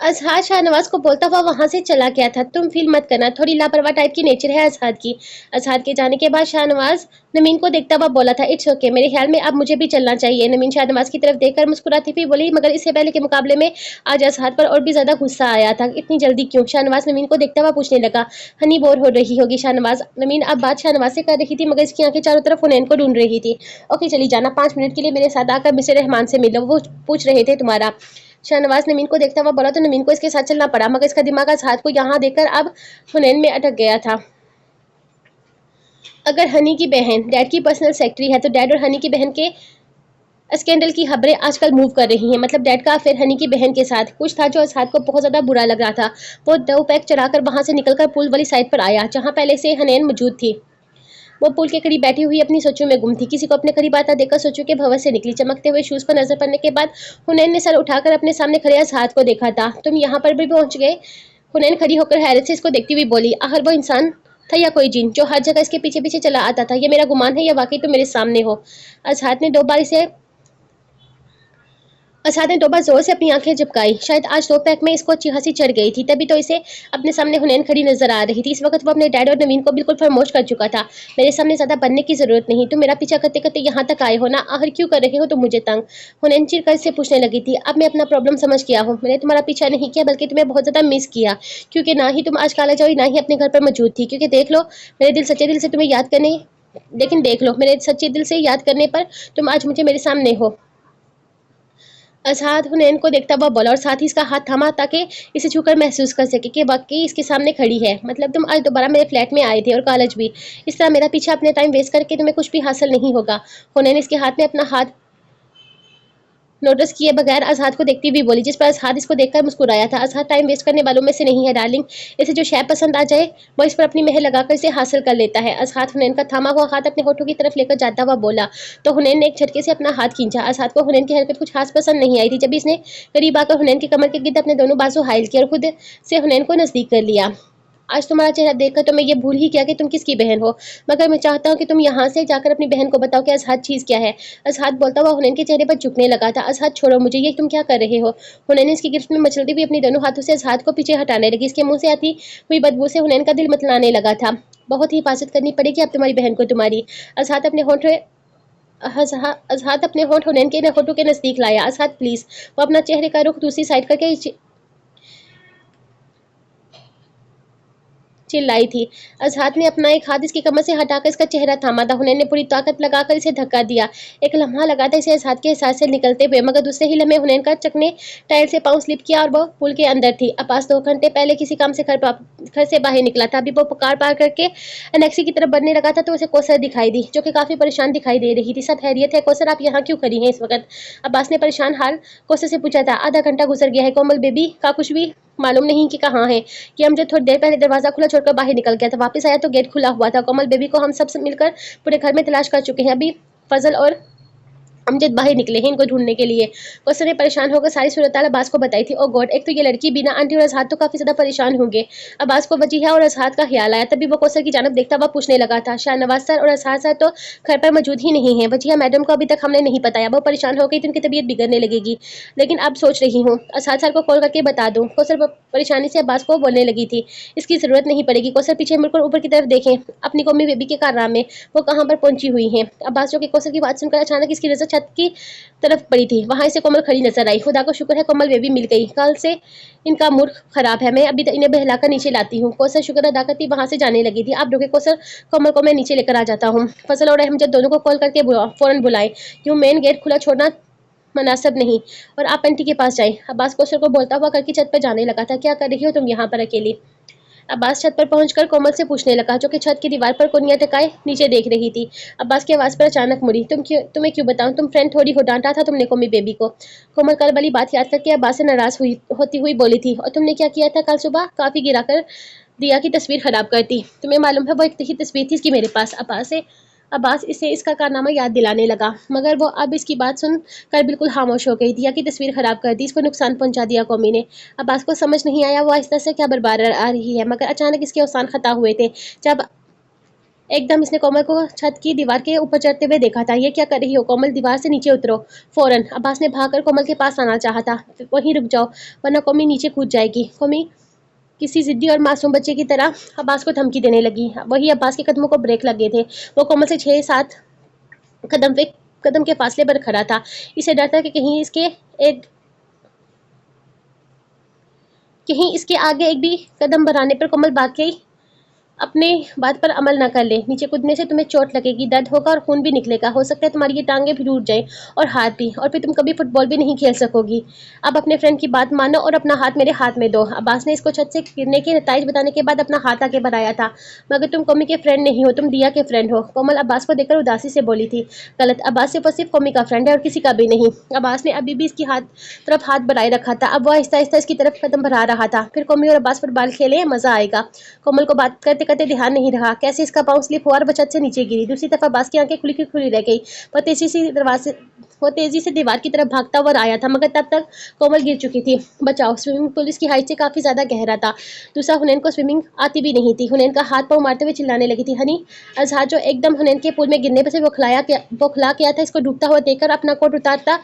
अजहर शाहनवाज को बोलता हुआ वहां से चला गया था। तुम फील मत करना, थोड़ी लापरवाह टाइप की नेचर है अजहर की। अजहर के जाने के बाद शाहनवाज नवीन को देखता हुआ बोला था, इट्स ओके, मेरे ख्याल में अब मुझे भी चलना चाहिए। नवीन शाहनवाज की तरफ देखकर मुस्कुराती हुई बोली, मगर इससे पहले के मुकाबले में आज अजहर पर और भी ज्यादा गुस्सा आया था। इतनी जल्दी क्यों? शाहनवाज नवीन को देखता हुआ पूछने लगा। हनी बोर हो रही होगी शाहनवाज। नवीन अब बात शाहनवाज से कर रही थी, मगर इसकी आंखें चारों तरफ हुनैन को ढूंढ रही थी। ओके, चली जाना, 5 मिनट के लिए मेरे साथ आकर मिस्टर रहमान से मिलो, वो पूछ रहे थे तुम्हारा। शाहनवाज नवीन को देखता हुआ बोला तो नवीन को इसके साथ चलना पड़ा, मगर इसका दिमाग अजहर को यहाँ देखकर अब हुनैन में अटक गया था। अगर हनी की बहन डैड की पर्सनल सेक्रेटरी है तो डैड और हनी की बहन के स्कैंडल की खबरें आजकल मूव कर रही हैं। मतलब डैड का फिर हनी की बहन के साथ कुछ था जो अजहर को बहुत ज्यादा बुरा लग रहा था। वो 2 पैक चढ़ाकर वहां से निकलकर पुल वाली साइड पर आया जहां पहले से हनैन मौजूद थी। वो पुल के करीब बैठी हुई अपनी सोचों में गुम थी। किसी को अपने करीब आता देखकर सोचों के भंवर से निकली। चमकते हुए शूज पर नजर पड़ने के बाद हुनैन ने सर उठाकर अपने सामने खड़े अजहर को देखा था। तुम यहाँ पर भी पहुंच गए? हुनैन खड़ी होकर हैरत से इसको देखती हुई बोली, आखिर वो इंसान था या कोई जिन जो हर जगह इसके पीछे पीछे चला आता था? ये मेरा गुमान है या वाकई तुम मेरे सामने हो? अजहर ने 2 बार इसे असाद ने 2 बार जोर से अपनी आंखें झपकाई। शायद आज 2 पैक में इसको अच्छी हंसी चढ़ गई थी, तभी तो इसे अपने सामने हुनैन खड़ी नजर आ रही थी। इस वक्त वो अपने डैड और नवीन को बिल्कुल फरमोश कर चुका था। मेरे सामने ज्यादा बनने की जरूरत नहीं, तुम मेरा पीछा करते करते यहाँ तक आए हो ना? आखिर क्यों कर रहे हो तुम मुझे तंग? हुनैन चिढ़कर इससे पूछने लगी थी। अब मैं अपना प्रॉब्लम समझ गया हूँ। मैंने तुम्हारा पीछा नहीं किया बल्कि तुम्हें बहुत ज्यादा मिस किया, क्योंकि ना ही तुम आज कॉलेज आई ना ही अपने घर पर मौजूद थी। क्योंकि देख लो, मेरे दिल सच्चे दिल से तुम्हें याद करने लेकिन देख लो, मेरे सच्चे दिल से याद करने पर तुम आज मुझे मेरे सामने हो। अजहर हुनैन को देखता हुआ बोला और साथ ही इसका हाथ थामा ताकि इसे छूकर महसूस कर सके कि वाकई इसके सामने खड़ी है। मतलब तुम आज दोबारा मेरे फ्लैट में आए थे और कॉलेज भी। इस तरह मेरा पीछा अपने टाइम वेस्ट करके तुम्हें कुछ भी हासिल नहीं होगा। हुनैन इसके हाथ में अपना हाथ नोटिस किए बगैर अजहर को देखती हुई बोली, जिस पर अजहर इसको देखकर मुस्कुराया था। अजहर टाइम वेस्ट करने वालों में से नहीं है डार्लिंग। इसे जो शय पसंद आ जाए वो इस पर अपनी मेहर लगाकर इसे हासिल कर लेता है। अजहर हुनैन का थामा हुआ हाथ अपने होठों की तरफ लेकर जाता हुआ बोला तो हुनैन ने एक झटके से अपना हाथ खींचा। अजहर को हुनैन की हरकत कुछ खास पसंद नहीं आई थी। जब इसने करीब आकर हुनैन की कमर के गिद्ध अपने दोनों बाजू हाइल किया और खुद से हुनैन को नजदीक कर लिया। आज तुम्हारा चेहरा देखकर तो मैं ये भूल ही गया कि तुम किसकी बहन हो, मगर मैं चाहता हूँ कि तुम यहाँ से जाकर अपनी बहन को बताओ कि अजहर चीज़ क्या है। अजहर बोलता हुआ हुनैन के चेहरे पर झुकने लगा था। अजहर छोड़ो मुझे, ये तुम क्या कर रहे हो? हुनैन ने इसकी गिरफ्त में मचलती हुई अपनी दोनों हाथों से अजहर को पीछे हटाने लगी। इसके मुंह से आती हुई बदबू से हुनैन का दिल मतलाने लगा था। बहुत ही हिफाजत करनी पड़ेगी अब तुम्हारी बहन को तुम्हारी। अजहर अपने होंठ अजहर अपने होंठ हुनैन के होठों के नजदीक लाया। अजहर प्लीज। वो अपना चेहरे का रुख दूसरी साइड करके चिल्लाई थी। अजहर ने अपना एक हाथ इसकी कमर से हटाकर इसका चेहरा थामा था। हुनैन ने पूरी ताकत लगाकर इसे धक्का दिया। एक लम्हा लगा था इसे अजहर के एहसास से निकलते हुए, मगर दूसरे ही लम्हे हुनैन का चकने टाइल से पांव स्लिप किया और वो पुल के अंदर थी। अब्बास 2 घंटे पहले किसी काम से घर से बाहर निकला था। अभी वो कार पार करके अनेक्सी की तरफ बढ़ने लगा था तो उसे कौसर दिखाई दी, जो कि काफी परेशान दिखाई दे रही थी। सब खैरियत है कौसर? आप यहाँ क्यों खड़ी हैं इस वक्त? अब्बास ने परेशान हाल कौसर से पूछा था। आधा घंटा गुजर गया है कोमल बेबी का कुछ भी मालूम नहीं कि कहाँ है। कि हम जो थोड़ी देर पहले दरवाजा खुला छोड़कर बाहर निकल गया था, वापस आया तो गेट खुला हुआ था। कोमल बेबी को हम सब मिलकर पूरे घर में तलाश कर चुके हैं। अभी फजल और अमजद बाहर निकले हैं इनको ढूंढने के लिए। कौसर ने परेशान होकर सारी सूरत अब्बास को बताई थी। ओ गॉड, एक तो ये लड़की बिना आंटी और अजहर तो काफी ज्यादा परेशान होंगे। अब्बास को वजीहा और अजहर का ख्याल आया। तभी वो कौसर की जानब देखता हुआ पूछने लगा था, शाहनवाज सर और अजहर सर तो घर पर मौजूद ही नहीं है। वजीहा मैडम को अभी तक हमने नहीं बताया, वो परेशान हो गई तो उनकी तबीयत बिगड़ने लगेगी। लेकिन अब सोच रही हूँ अजहर सर को कॉल करके बता दूँ। कौसर परेशानी से अब्बास को बोलने लगी थी। इसकी जरूरत नहीं पड़ेगी। कौसर पीछे मुड़कर ऊपर की तरफ देखें अपनी कौमी बेबी के कारनामे वो कहाँ पर पहुंची हुई है। अब्बास जो कि कौसर की बात सुनकर अचानक इसकी नजर छत छत की तरफ पड़ी थी, वहां से कोमल खड़ी नजर आई। खुदा को शुक्र है कोमल बेबी मिल गई, कल से इनका मूड खराब है, मैं अभी इन्हें बहलाकर नीचे लाती हूँ। कौसर शुक्र अदा करती वहां से जाने लगी थी। आप रुके कौसर, कोमल को मैं नीचे लेकर आ जाता हूँ। फजल और अहमद दोनों को कॉल करके फौरन बुलाए, यूं मेन गेट खुला छोड़ना मुनासिब नहीं, और आप आंटी के पास जाएं। अब्बास कौसर को बोलता हुआ घर की छत पर जाने लगा था। क्या कर रही हो तुम यहाँ पर अकेली? अब्बास छत पर पहुंचकर कोमल से पूछने लगा, जो कि छत की दीवार पर कोनिया टिकाए नीचे देख रही थी। अब्बास की आवाज पर अचानक मुड़ी। तुम्हें क्यों बताऊं, तुम फ्रेंड थोड़ी हो, डांटा था तुमने कोमी बेबी को। कोमल कल वाली बात याद करके अब्बास से नाराज होती हुई बोली थी, और तुमने क्या किया था कल सुबह? काफी गिराकर दिया की तस्वीर खराब करती। तुम्हें मालूम है वो एक ही तस्वीर थी इसकी मेरे पास। अब्बास इसे इसका कारनामा याद दिलाने लगा, मगर वो अब इसकी बात सुन कर बिल्कुल खामोश हो गई। दिया की तस्वीर खराब कर दी, इसको नुकसान पहुंचा दिया कौमी ने। अब्बास को समझ नहीं आया वो आहिस्ता से क्या बरबार आ रही है, मगर अचानक इसके औसान खता हुए थे जब एकदम इसने कोमल को छत की दीवार के ऊपर चढ़ते हुए देखा था। ये क्या कर रही हो कोमल, दीवार से नीचे उतरो फौरन। अब्बास ने भागकर कोमल के पास आना चाहा था। वहीं रुक जाओ वरना कौमी नीचे कूद जाएगी। कौमी किसी जिद्दी और मासूम बच्चे की तरह अब्बास को धमकी देने लगी। वही अब्बास के कदमों को ब्रेक लगे थे। वो कोमल से 6-7 कदम के फासले पर खड़ा था। इसे डर था कि कहीं इसके आगे एक भी कदम बढ़ाने पर कोमल भाग गई अपने बात पर अमल न कर ले। नीचे कूदने से तुम्हें चोट लगेगी, दर्द होगा और खून भी निकलेगा, हो सकता है तुम्हारी ये टांगे भी टूट जाए और हाथ भी, और फिर तुम कभी फुटबॉल भी नहीं खेल सकोगी। अब अपने फ्रेंड की बात मानो और अपना हाथ मेरे हाथ में दो। अब्बास ने इसको छत से गिरने के नताइज बताने के बाद अपना हाथ आगे बढ़ाया था। मगर तुम कौमी के फ्रेंड नहीं हो, तुम दिया के फ्रेंड हो। कोमल अब्बास को देखकर उदासी से बोली थी। गलत, अब्बास सिर्फ और सिर्फ कौमी का फ्रेंड है और किसी का भी नहीं। अब्बास ने अभी भी इसकी तरफ हाथ बढ़ाए रखा था। अब वो आहिस्ता आहिस्ता इसकी तरफ कदम बढ़ा रहा था। फिर कौमी और अब्बास फुटबॉल खेले, मजा आएगा। कोमल को बात करते करते ध्यान नहीं रहा कैसे इसका पांव स्लिप हुआ और वो छत से नीचे गिरी। दूसरी तरफ अब्बास की आंखें खुली की खुली रह गई। वो तेजी से दीवार की तरफ भागता हुआ आया था, मगर तब तक कोमल गिर चुकी थी। बचाओ, स्विमिंग पूल इसकी हाइट से काफी ज्यादा गहरा था। दूसरा, हुनैन को स्विमिंग आती भी नहीं थी। हुनैन का हाथ पांव मारते हुए चिल्लाने लगी थी, हनी। अजहर जो एकदम हुनैन के पूल में गिरने पर से बौखला गया था, इसको डूबता हुआ देखकर अपना कोट उतारता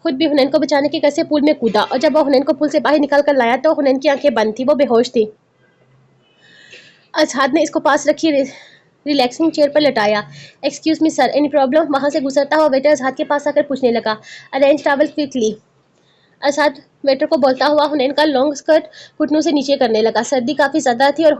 खुद भी हुनैन को बचाने के घर से पूल में कूदा, और जब वो हुनैन को पूल से बाहर निकाल कर लाया तो हुनैन की आंखें बंद थी, वो बेहोश थी। अजहर ने इसको पास रखी रिलैक्सिंग चेयर पर लटाया। Excuse me sir, any problem? वहां से गुजरता हुआ वेटर अजहर के पास आकर पूछने लगा। Arrange towel quickly. Azhar waiter को बोलता हुआ हुनैन का लॉन्ग स्कर्ट घुटनों से नीचे करने लगा। सर्दी काफी ज्यादा थी और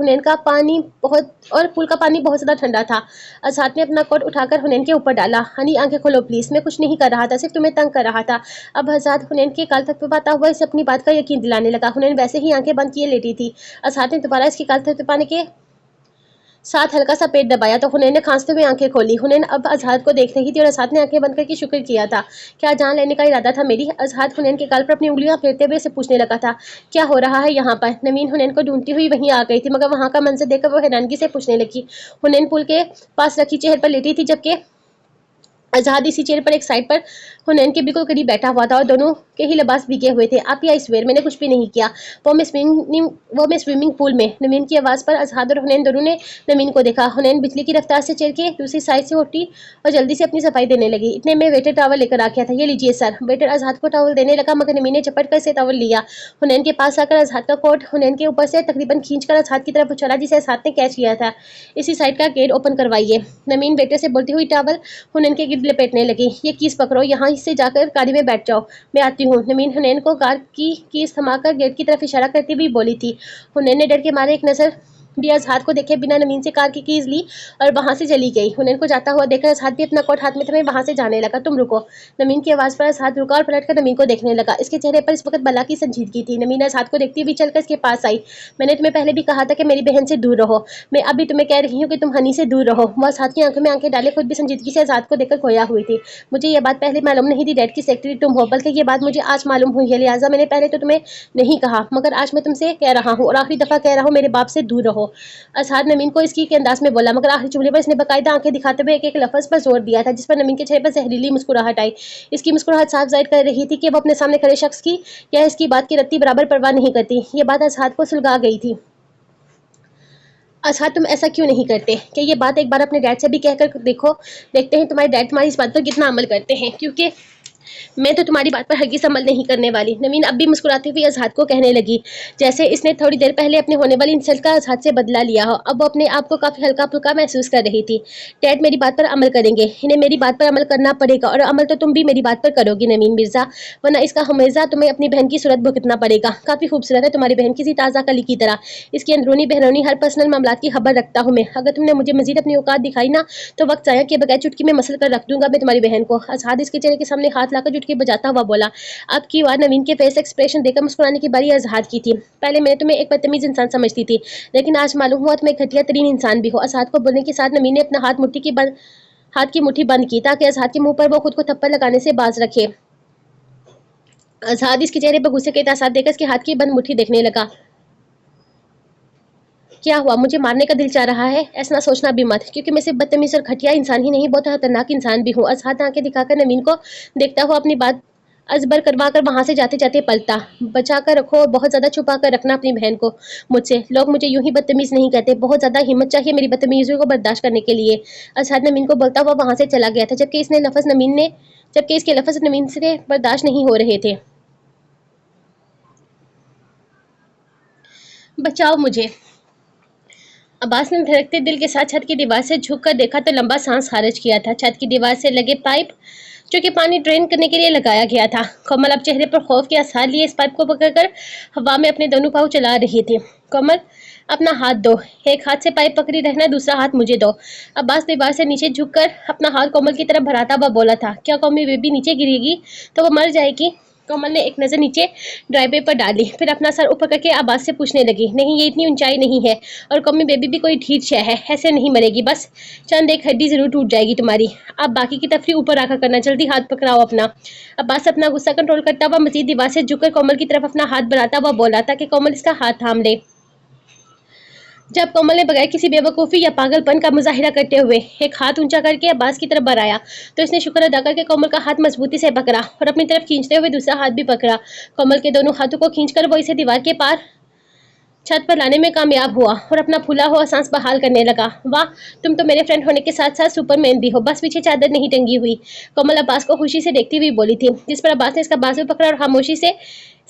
पूल का पानी बहुत ज्यादा ठंडा था। अजहर ने अपना कोट उठाकर हुनैन के ऊपर डाला। हनी आंखें खोलो प्लीज, मैं कुछ नहीं कर रहा था, सिर्फ तुम्हें तंग कर रहा था। अब अजहर हुनैन के गाल थपथपाता हुआ इसे अपनी बात का यकीन दिलाने लगा। हुनैन वैसे ही आंखें बंद किए लेटी थी। अजहर ने दोबारा इसके गाल थपथपाने के साथ हल्का सा पेट दबाया तो हुनैन ने खांसते हुए आंखें खोली। हुनैन अब अजहर को देख रही थी और अजहर ने आंखें बंद करके शुक्र किया था। क्या जान लेने का इरादा था मेरी? अजहर हुनैन के गाल पर अपनी उंगलियां फेरते हुए से पूछने लगा था। क्या हो रहा है यहाँ पर? नवीन हुनैन को ढूंढती हुई वहीं आ गई थी, मगर वहां का मंजर देखकर वो हैरानगी से पूछने लगी। हुनैन पुल के पास रखी चेयर पर लेटी थी, जबकि अजहर इसी चेयर पर एक साइड पर हुनैन के बिल्कुल करीब बैठा हुआ था और दोनों के ही लिबास भीगे हुए थे। आप आई स्वेयर, मैंने कुछ भी नहीं किया। वो मैं स्विमिंग पूल में। नवीन की आवाज पर अजहर और हुनैन दोनों ने नवीन को देखा। हुनैन बिजली की रफ्तार से चेयर के दूसरी साइड से उठी और जल्दी से अपनी सफाई देने लगी। इतने में वेटर टॉवल लेकर आ गया था। ये लीजिए सर। वेटर अजहर को टॉवल देने लगा, मगर नवीन ने झपट कर से टॉवल लिया। हुनैन के पास आकर अजहर का कोट हुनैन के ऊपर से तकरीबन खींचकर अजहर की तरफ उछाला, जिसे अजहर ने कैच किया था। इसी साइड का गेट ओपन करवाइए। नवीन वेटर से बोलती हुई टॉवल हुनैन के गिर्द लपेटने लगी। ये कीस पकड़ो, यहाँ से जाकर गाड़ी में बैठ जाओ, मैं आती हूँ। नवीन हुनैन को कार की कीस थमाकर गेट की तरफ इशारा करती हुई बोली थी। हुनैन ने डर के मारे एक नजर भी अजहर को देखे बिना नवीन से कार की कीज ली और वहां से चली गई। हुनैन को जाता हुआ देखकर अजहर भी अपना कोट हाथ में थमे वहां से जाने लगा। तुम रुको। नवीन की आवाज पर अजहर रुका और पलटकर नवीन को देखने लगा। इसके चेहरे पर इस वक्त बला की संजीदगी थी। नवीन अजहर को देखती हुई चलकर इसके पास आई। मैंने तुम्हें पहले भी कहा था कि मेरी बहन से दूर रहो, मैं अभी तुम्हें कह रही हूँ कि तुम हनी से दूर रहो। वह अजहर की आंखों में आंखें डाले खुद भी संजीदगी से अजहर को देखकर खोया हुई थी। मुझे यह बात पहले मालूम नहीं थी डैड की सेक्रेटरी तुम हो, बल्कि ये बात मुझे आज मालूम हुई है, लिहाजा मैंने पहले तो तुम्हें नहीं कहा, मगर आज मैं तुमसे कह रहा हूँ और आखिरी दफा कह रहा हूँ, मेरे बाप से दूर रहो। अजहर नवीन को इसकी के अंदाज में बोला, मगर आखिरी जुमले पर इसने बाकायदा आंखें दिखाते हुए एक एक लफ्ज पर जोर दिया था, जिस पर नवीन के चेहरे पर जहरीली मुस्कुराहट आई। इसकी मुस्कुराहट साफ जाहिर कर रही थी कि वो अपने सामने खड़े शख्स की या इसकी बात की रत्ती बराबर परवाह नहीं करती। ये बात अजहर को सुलगा गई थी। अजहर, तुम ऐसा क्यों नहीं करते कि ये बात एक बार अपने डैड से भी कहकर देखते हैं तुम्हारे डैड तुम्हारी इस बात पर कितना अमल करते हैं, क्योंकि मैं तो तुम्हारी बात पर हरगिज़ अमल नहीं करने वाली। नवीन अब भी मुस्कुराती हुई अज़हात को कहने लगी, जैसे इसने थोड़ी देर पहले अपने होने वाली इंसल्ट का अज़हात से बदला लिया हो। अब वो अपने आप को काफ़ी हल्का-फुल्का महसूस कर रही थी। डैड मेरी बात पर अमल करेंगे, इन्हें मेरी बात पर अमल करना पड़ेगा और अमल तो तुम भी मेरी बात पर करोगी नवीन मिर्ज़ा, वरना इसका हमेशा तुम्हें अपनी बहन की सूरत भुगतना पड़ेगा। काफ़ी खूबसूरत है तुम्हारी बहन, किसी ताज़ा कली की तरह। इसकी अंदरूनी बहनोनी हर पर्सनल मामलात की खबर रखता हूँ मैं। अगर तुमने मुझे मज़ीद अपनी औकात दिखाई ना, तो वक्त ज़ाया किए बगैर चुटकी में मसल कर रख दूंगा मैं तुम्हारी बहन को। अज़हात इसके चेहरे के सामने हाथ लाकर चुटकी बजाता हुआ बोला। आपकी बार नवीन के फेस एक्सप्रेशन देखकर मुस्कुराने की बारी अज़हात की थी। पहले मैं तुम्हें एक बदतमीज इंसान समझती थी, लेकिन आज मालूम हुआ तुम एक घटिया तरीन इंसान भी हो। अज़हात को बोलने के साथ नवीन ने अपना हाथ की मुट्ठी बंद की ताकि अज़हात के मुंह पर वो खुद को थप्पड़ लगाने से बाज रखे। अज़हात इसके चेहरे पर गुस्से के तासार देखकर इसके हाथ की बंद मुट्ठी देखने लगा। क्या हुआ, मुझे मारने का दिल चाह रहा है? ऐसा ना सोचना भी मत, क्योंकि मैं सिर्फ बदतमीज और घटिया इंसान ही नहीं, बहुत खतरनाक इंसान भी हूँ। अज़हात आंखें दिखाकर नवीन को देखता हुआ अपनी बात अजबर करवा कर वहां से जाते जाते पलटा। बचा कर रखो और बहुत ज्यादा छुपा कर रखना अपनी बहन को मुझसे। लोग मुझे यूं ही बदतमीज नहीं कहते, बहुत ज्यादा हिम्मत चाहिए मेरी बदतमीजियों को बर्दाश्त करने के लिए। अज़हात नवीन को बोलता हुआ वहां से चला गया था, जबकि इसके लफ्ज नवीन से बर्दाश्त नहीं हो रहे थे। बचाओ मुझे। अब्बास ने धड़कते दिल के साथ छत की दीवार से झुककर देखा तो लंबा सांस खारिज किया था। छत की दीवार से लगे पाइप जो कि पानी ड्रेन करने के लिए लगाया गया था। कोमल अब चेहरे पर खौफ के आसार लिए इस पाइप को पकड़कर हवा में अपने दोनों पाँव चला रही थी। कोमल, अपना हाथ दो। एक हाथ से पाइप पकड़ी रहना, दूसरा हाथ मुझे दो। अब्बास दीवार से नीचे झुककर अपना हाथ कोमल की तरफ बढ़ाता हुआ बोला था। क्या कौमी बेबी नीचे गिरेगी तो वो मर जाएगी? कोमल ने एक नज़र नीचे ड्राइवे पर डाली, फिर अपना सर ऊपर करके आवाज से पूछने लगी, नहीं ये इतनी ऊंचाई नहीं है, और कौमी बेबी भी कोई ढीठ शय है, ऐसे नहीं मरेगी, बस चंद एक हड्डी जरूर टूट जाएगी तुम्हारी। अब बाकी की तफरी ऊपर आकर करना, जल्दी हाथ पकड़ाओ अपना। अब्बास अपना गुस्सा कंट्रोल करता हुआ मजीद दीवार से झुककर कोमल की तरफ अपना हाथ बढ़ाता हुआ बोला ताकि कोमल इसका हाथ थाम ले। जब कोमल ने बगैर किसी बेवकूफ़ी या पागलपन का मुजाहिरा करते हुए एक हाथ ऊंचा करके अब्बास की तरफ बढ़ाया, तो इसने शुक्र अदा करके कोमल का हाथ मजबूती से पकड़ा और अपनी तरफ खींचते हुए दूसरा हाथ भी पकड़ा। कोमल के दोनों हाथों को खींचकर वो इसे दीवार के पार छत पर लाने में कामयाब हुआ और अपना फूला हुआ सांस बहाल करने लगा। वाह, तुम तो मेरे फ्रेंड होने के साथ साथ सुपरमैन भी हो, बस पीछे चादर नहीं टंगी हुई। कोमल अब्बास को खुशी से देखती हुई बोली थी, जिस पर अब्बास ने इसका बाजू पकड़ा और खामोशी से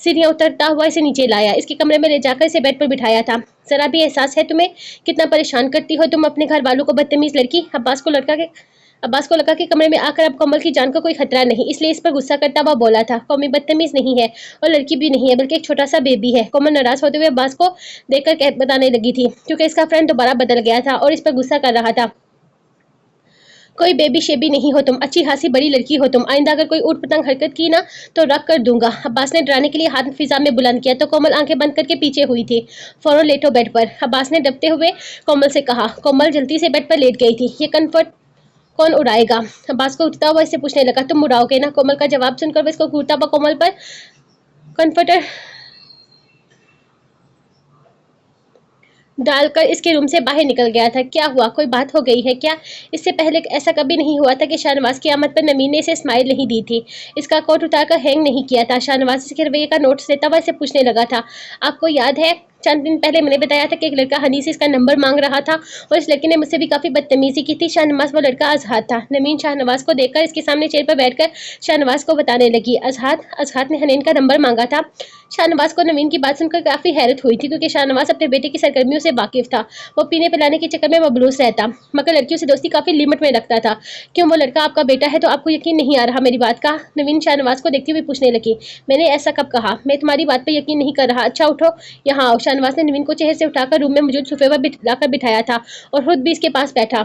सीढ़ियां उतरता हुआ इसे नीचे लाया, इसके कमरे में ले जाकर इसे बेड पर बिठाया था। जरा भी एहसास है तुम्हें कितना परेशान करती हो तुम अपने घर वालों को, बदतमीज लड़की। अब्बास को लगा कि कमरे में आकर अब कोमल की जान का कोई खतरा नहीं, इसलिए इस पर गुस्सा करता हुआ बोला था, कौमी बदतमीज नहीं है और लड़की भी नहीं है, बल्कि एक छोटा सा बेबी है। कोमल नाराज होते हुए अब्बास को देखकर बताने लगी थी, क्योंकि इसका फ्रेंड दोबारा बदल गया था और इस पर गुस्सा कर रहा था। कोई बेबी शेबी नहीं हो तुम, अच्छी खासी बड़ी लड़की हो तुम। आइंदा अगर कोई ऊट पतंग हरकत की ना तो रख कर दूंगा। अब्बास ने डराने के लिए हाथ फिजा में बुलंद किया तो कोमल आंखें बंद करके पीछे हुई थी। फौरन लेटो बेड पर, अब्बास ने दबते हुए कोमल से कहा। कोमल जल्दी से बेड पर लेट गई थी। ये कम्फर्ट कौन उड़ाएगा? अब्बास को उठता हुआ इससे पूछने लगा, तुम उड़ाओगे ना? कोमल का जवाब सुनकर वो इसको घूरता हुआ कोमल पर कन्फर्टर डालकर इसके रूम से बाहर निकल गया था। क्या हुआ, कोई बात हो गई है क्या? इससे पहले ऐसा कभी नहीं हुआ था कि शाहनवाज की आमद पर नमीन ने इसे स्माइल नहीं दी थी, इसका कोट उतारकर हैंग नहीं किया था। शाहनवाज इसके रवैये का नोट्स लेता हुआ इसे पूछने लगा था, आपको याद है चंद दिन पहले मैंने बताया था कि एक लड़का हनी से इसका नंबर मांग रहा था और इस लड़के ने मुझसे भी काफी बदतमीजी की थी। शाहनवाज वो लड़का अज़हात था। नमीन शाहनवाज को देखकर इसके सामने चेयर पर बैठकर शाहनवाज को बताने लगी, अज़हात ने हनीन का नंबर मांगा था। शाहनवाज को नवीन की बात सुनकर काफी हैरत हुई थी, क्योंकि शाहनवाज अपने बेटे की सरगर्मियों से वाकिफ था। वो पीने पिलाने के चक्कर में मबलूस रहता, मगर लड़कियों से दोस्ती काफी लिमिट में रखता था। क्यों, वो लड़का आपका बेटा है तो आपको यकीन नहीं आ रहा मेरी बात का? नवीन शाहनवाज को देखती हुई पूछने लगी। मैंने ऐसा कब कहा? मैं तुम्हारी बात पर यकीन नहीं कर रहा। अच्छा उठो, यहाँ आओ। शाहनवाज ने नवीन को चेहरे से उठाकर रूम में मौजूद सोफे पर लाकर बिठाया था और खुद भी इसके पास बैठा।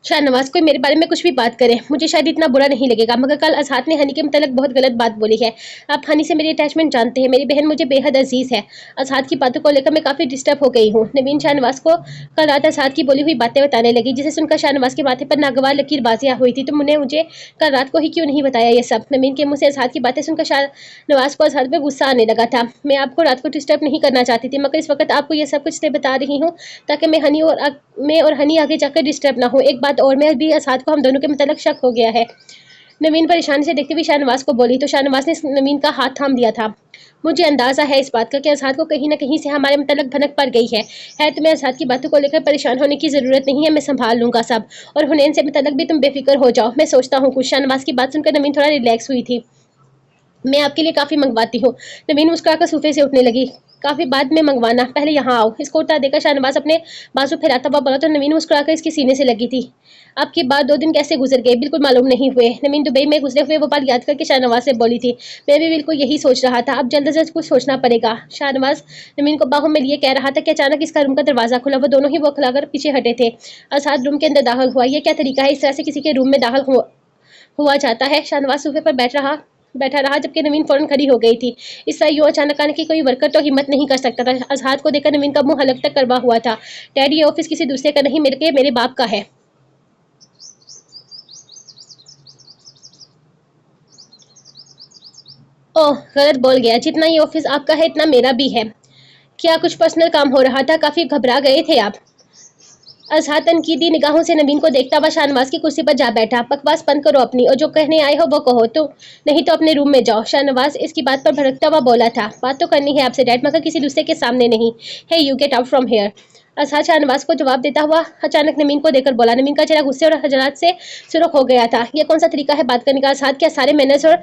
शाहनवाज कोई मेरे बारे में कुछ भी बात करे मुझे शायद इतना बुरा नहीं लगेगा, मगर कल अज़हात ने हनी के मतलब बहुत गलत बात बोली है। आप हनी से मेरी अटैचमेंट जानते हैं, मेरी बहन मुझे बेहद अजीज है। अज़हात की बातों को लेकर मैं काफ़ी डिस्टर्ब हो गई हूँ। नवीन शाहनवाज को कल रात अज़हात की बोली हुई बातें बताने लगी, जिसे सुनकर शाहनवाज के माथे पर नागवार लकीर बाजियाँ हुई थी। तुमने मुझे कल रात को ही क्यों नहीं बताया ये सब? नवीन के मुँह से अज़हात की बातें सुनकर शाहनवाज को अज़हात पर गुस्सा आने लगा था। मैं आपको रात को डिस्टर्ब नहीं करना चाहती थी, मगर इस वक्त आपको ये सब कुछ बता रही हूँ ताकि मैं और हनी आगे जाकर डिस्टर्ब ना हो। एक बात और, मैं भी अज़हात को हम दोनों के मतलब शक हो गया है। नवीन परेशानी से देखते हुए शाहनवाज को बोली तो शाहनवाज ने नवीन का हाथ थाम दिया था। मुझे अंदाजा है इस बात का कि अज़ाद को कहीं न कहीं से हमारे मतलब भनक पड़ गई है तुम्हें अज़ाद की बातों को लेकर परेशान होने की ज़रूरत नहीं है, मैं सँभाल लूँगा सब। और हुनैन से मतलब भी तुम बेफ़िक्र हो जाओ, मैं सोचता हूँ कुछ। शाहनवाज़ की बात सुनकर नवीन थोड़ा रिलैक्स हुई थी। मैं आपके लिए काफ़ी मंगवाती हूँ। नवीन मुस्कुराकर सोफे से उठने लगी। काफ़ी बाद में मंगवाना, पहले यहाँ आओ। इसको उठा देकर शाहनवाज अपने बाजू फैलाता हुआ बोला तो नवीन मुस्कुराकर इसके सीने से लगी थी। आपके बाद 2 दिन कैसे गुजर गए बिल्कुल मालूम नहीं हुए। नवीन दुबई में गुजरे हुए वो पल याद करके शाहनवाज से बोली थी। मैं भी बिल्कुल यही सोच रहा था, अब जल्द से जल्द कुछ सोचना पड़ेगा। शाहनवाज नवीन को बाहों में लिए कह रहा था कि अचानक इसका रूम का दरवाजा खुला। वो दोनों ही वो खुलाकर पीछे हटे थे। असाद रूम के अंदर दाखिल हुआ। ये क्या तरीका है इस तरह से किसी के रूम में दाखिल हुआ जाता है। शाहनवाज सोफे पर बैठा रहा जबकि नवीन फौरन खड़ी हो गई थी। इस तरह यूं अचानक आने की कोई वर्कर तो हिम्मत नहीं कर सकता था। अजहाद को देखकर नवीन का मुंह हलक तक करवा हुआ था। डैडी ये ऑफिस किसी दूसरे का नहीं, मेरे बाप का है। ओह गलत बोल गया, जितना ये ऑफिस आपका है इतना मेरा भी है। क्या कुछ पर्सनल काम हो रहा था? काफी घबरा गए थे आप? अजहर तनकीदी निगाहों से नवीन को देखता हुआ शाहनवाज की कुर्सी पर जा बैठा। बकवास बंद करो अपनी, और जो कहने आए हो वो कहो, तो नहीं तो अपने रूम में जाओ। शाहनवाज इसकी बात पर भड़कता हुआ बोला था। बात तो करनी है आपसे डैड, मगर किसी दूसरे के सामने नहीं। Hey you get out from here. Azhar Shahnawaz को जवाब देता हुआ अचानक नवीन को देखकर बोला। नवीन का चेहरा गुस्से और हजरात से सुरख हो गया था। यह कौन सा तरीका है बात करने का अजहर? क्या सारे मैनर्स और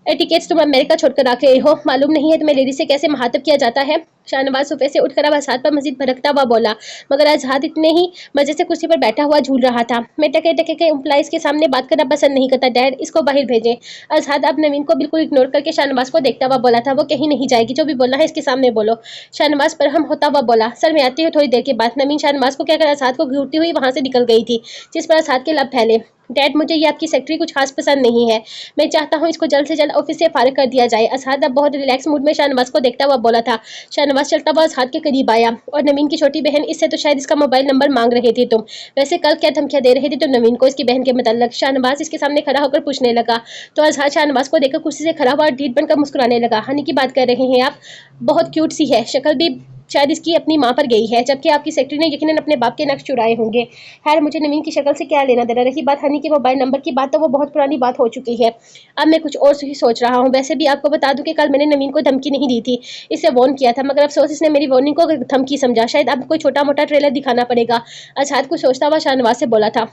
एटिकेट्स तुम अमेरिका छोड़कर आ गए हो? मालूम नहीं है तुम्हें लेडी से कैसे महातब किया जाता है? शाहनवाज सोफे से उठकर अब अजहाद पर मजीद भड़कता हुआ बोला, मगर अजहाद इतने ही मजे से कुर्सी पर बैठा हुआ झूल रहा था। मैं टके टके के एम्प्लॉइज के सामने बात करना पसंद नहीं करता डैड, इसको बाहर भेजें। अजहाद अब नवीन को बिल्कुल इग्नोर करके शाहनवाज को देखता हुआ बोला था। वो कहीं नहीं जाएगी, जो भी बोलना है इसके सामने बोलो। शाहनवाज पर हम होता हुआ बोला, सर मैं आती हूँ थोड़ी देर के बाद। नवीन शाहनवाज को कहकर अजहाद को घूरती हुई वहां से निकल गई थी, जिस पर अजहाद के लब फैले। डैड मुझे ये आपकी सेक्रेटरी कुछ खास पसंद नहीं है, मैं चाहता हूँ इसको जल्द से जल्द ऑफिस से फारिग कर दिया जाए। अजहाद अब बहुत रिलैक्स मूड में शाहनवाज को देखता हुआ बोला था। शाहनवाज चलता हुआ अजहाद के करीब आया। और नवीन की छोटी बहन, इससे तो शायद इसका मोबाइल नंबर मांग रहे थे तुम। वैसे कल क्या धमकियां दे रहे थे तुम नवीन को इसकी बहन के मतलब? शाहनवाज इसके सामने खड़ा होकर पूछने लगा। तो अजहाद शाहनवाज को देखकर कुर्सी से खड़ा हुआ और ढीठ बनकर मुस्कुराने लगा। हनी की बात कर रहे हैं आप? बहुत क्यूट सी है, शक्ल भी शायद इसकी अपनी माँ पर गई है, जबकि आपकी सेक्रेटरी ने यकीनन अपने बाप के नक्श चुराए होंगे। खैर मुझे नवीन की शक्ल से क्या लेना देना। रही बात हनी के मोबाइल नंबर की बात, तो वो बहुत पुरानी बात हो चुकी है। अब मैं कुछ और ही सोच रहा हूँ। वैसे भी आपको बता दूं कि कल मैंने नवीन को धमकी नहीं दी थी, इससे वार्न किया था, मगर अफसोस इसने मेरी वार्निंग को धमकी समझा। शायद अब कोई छोटा मोटा ट्रेलर दिखाना पड़ेगा। अजहाद को सोचता हुआ शाहनवाज से बोला था।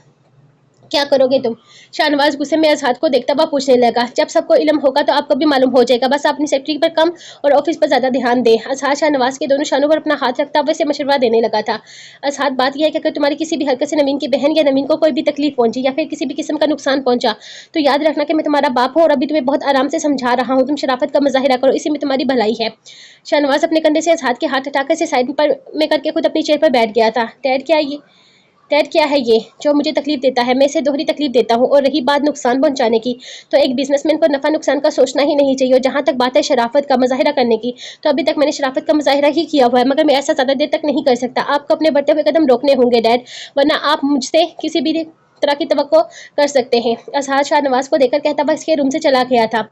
क्या करोगे तुम? शाहनवाज गुस्से में अजहाद को देखता हुआ पूछने लगा। जब सबको इल्म होगा तो आपको भी मालूम हो जाएगा, बस अपनी सेफ्टी पर कम और ऑफिस पर ज्यादा ध्यान दे। अजहाद शाहनवाज के दोनों शानों पर अपना हाथ रखता हुआ इसे मशवरा देने लगा था। अजहाद बात यह है कि अगर तुम्हारी किसी भी हरकत से नवीन की बहन या नवीन को कोई भी तकलीफ पहुंची या फिर किसी भी किस्म का नुकसान पहुंचा, तो याद रखना कि मैं तुम्हारा बाप हूँ और अभी तुम्हें बहुत आराम से समझा रहा हूँ। तुम शराफत का मुजाहिरा करो, इसी में तुम्हारी भलाई है। शाहनवाज अपने कंधे से अजहाद के हाथ हटाकर से साइड पर में करके खुद अपनी चेयर पर बैठ गया था। डैड क्या है ये जो मुझे तकलीफ देता है? मैं इसे दोहरी तकलीफ देता हूँ। और रही बात नुकसान पहुंचाने की, तो एक बिजनेसमैन को नफा नुकसान का सोचना ही नहीं चाहिए। और जहाँ तक बात है शराफत का मुजाहिरा करने की, तो अभी तक मैंने शराफत का मुजाहिरा ही किया हुआ है, मगर मैं ऐसा ज़्यादा देर तक नहीं कर सकता। आपको अपने बढ़ते हुए कदम रोकने होंगे डैड, वरना आप मुझसे किसी भी तरह की तवक्को कर सकते हैं। अजहार शाहनवाज को देखकर कहता हुआ इसके रूम से चला गया था।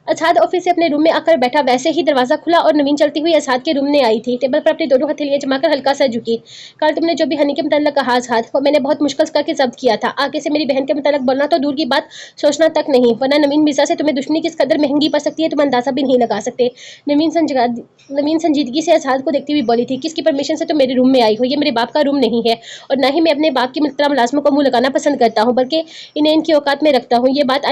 अजहाद ऑफिस से अपने रूम में आकर बैठा, वैसे ही दरवाजा खुला और नवीन चलती हुई अजहाद के रूम में आई थी। टेबल पर अपनी दोनों हथेलियां जमाकर हल्का सा झुकी। कल तुमने जो भी हनी के मतलब कहा अजहाद, वो मैंने बहुत मुश्किल करके जब्त किया था। आगे से मेरी बहन के मतलब बोलना तो दूर की बात, सोचना तक नहीं, वरना नवीन मिर्जा से तुम्हें दुश्मनी किस कदर महंगी पड़ सकती है तुम अंदाजा भी नहीं लगा सकते। नवीन संजीदगी से अजहाद को देखती हुई बोली थी, किसकी परमिशन से तुम मेरे रूम में आई हो? ये मेरे बाप का रूम नहीं है, और ना ही मैं अपने बाप की मुहतरम मुलाजमों को मुंह लगाना पसंद करता हूँ, बल्कि इन्हें इनकी औकात में रखता हूँ। ये बात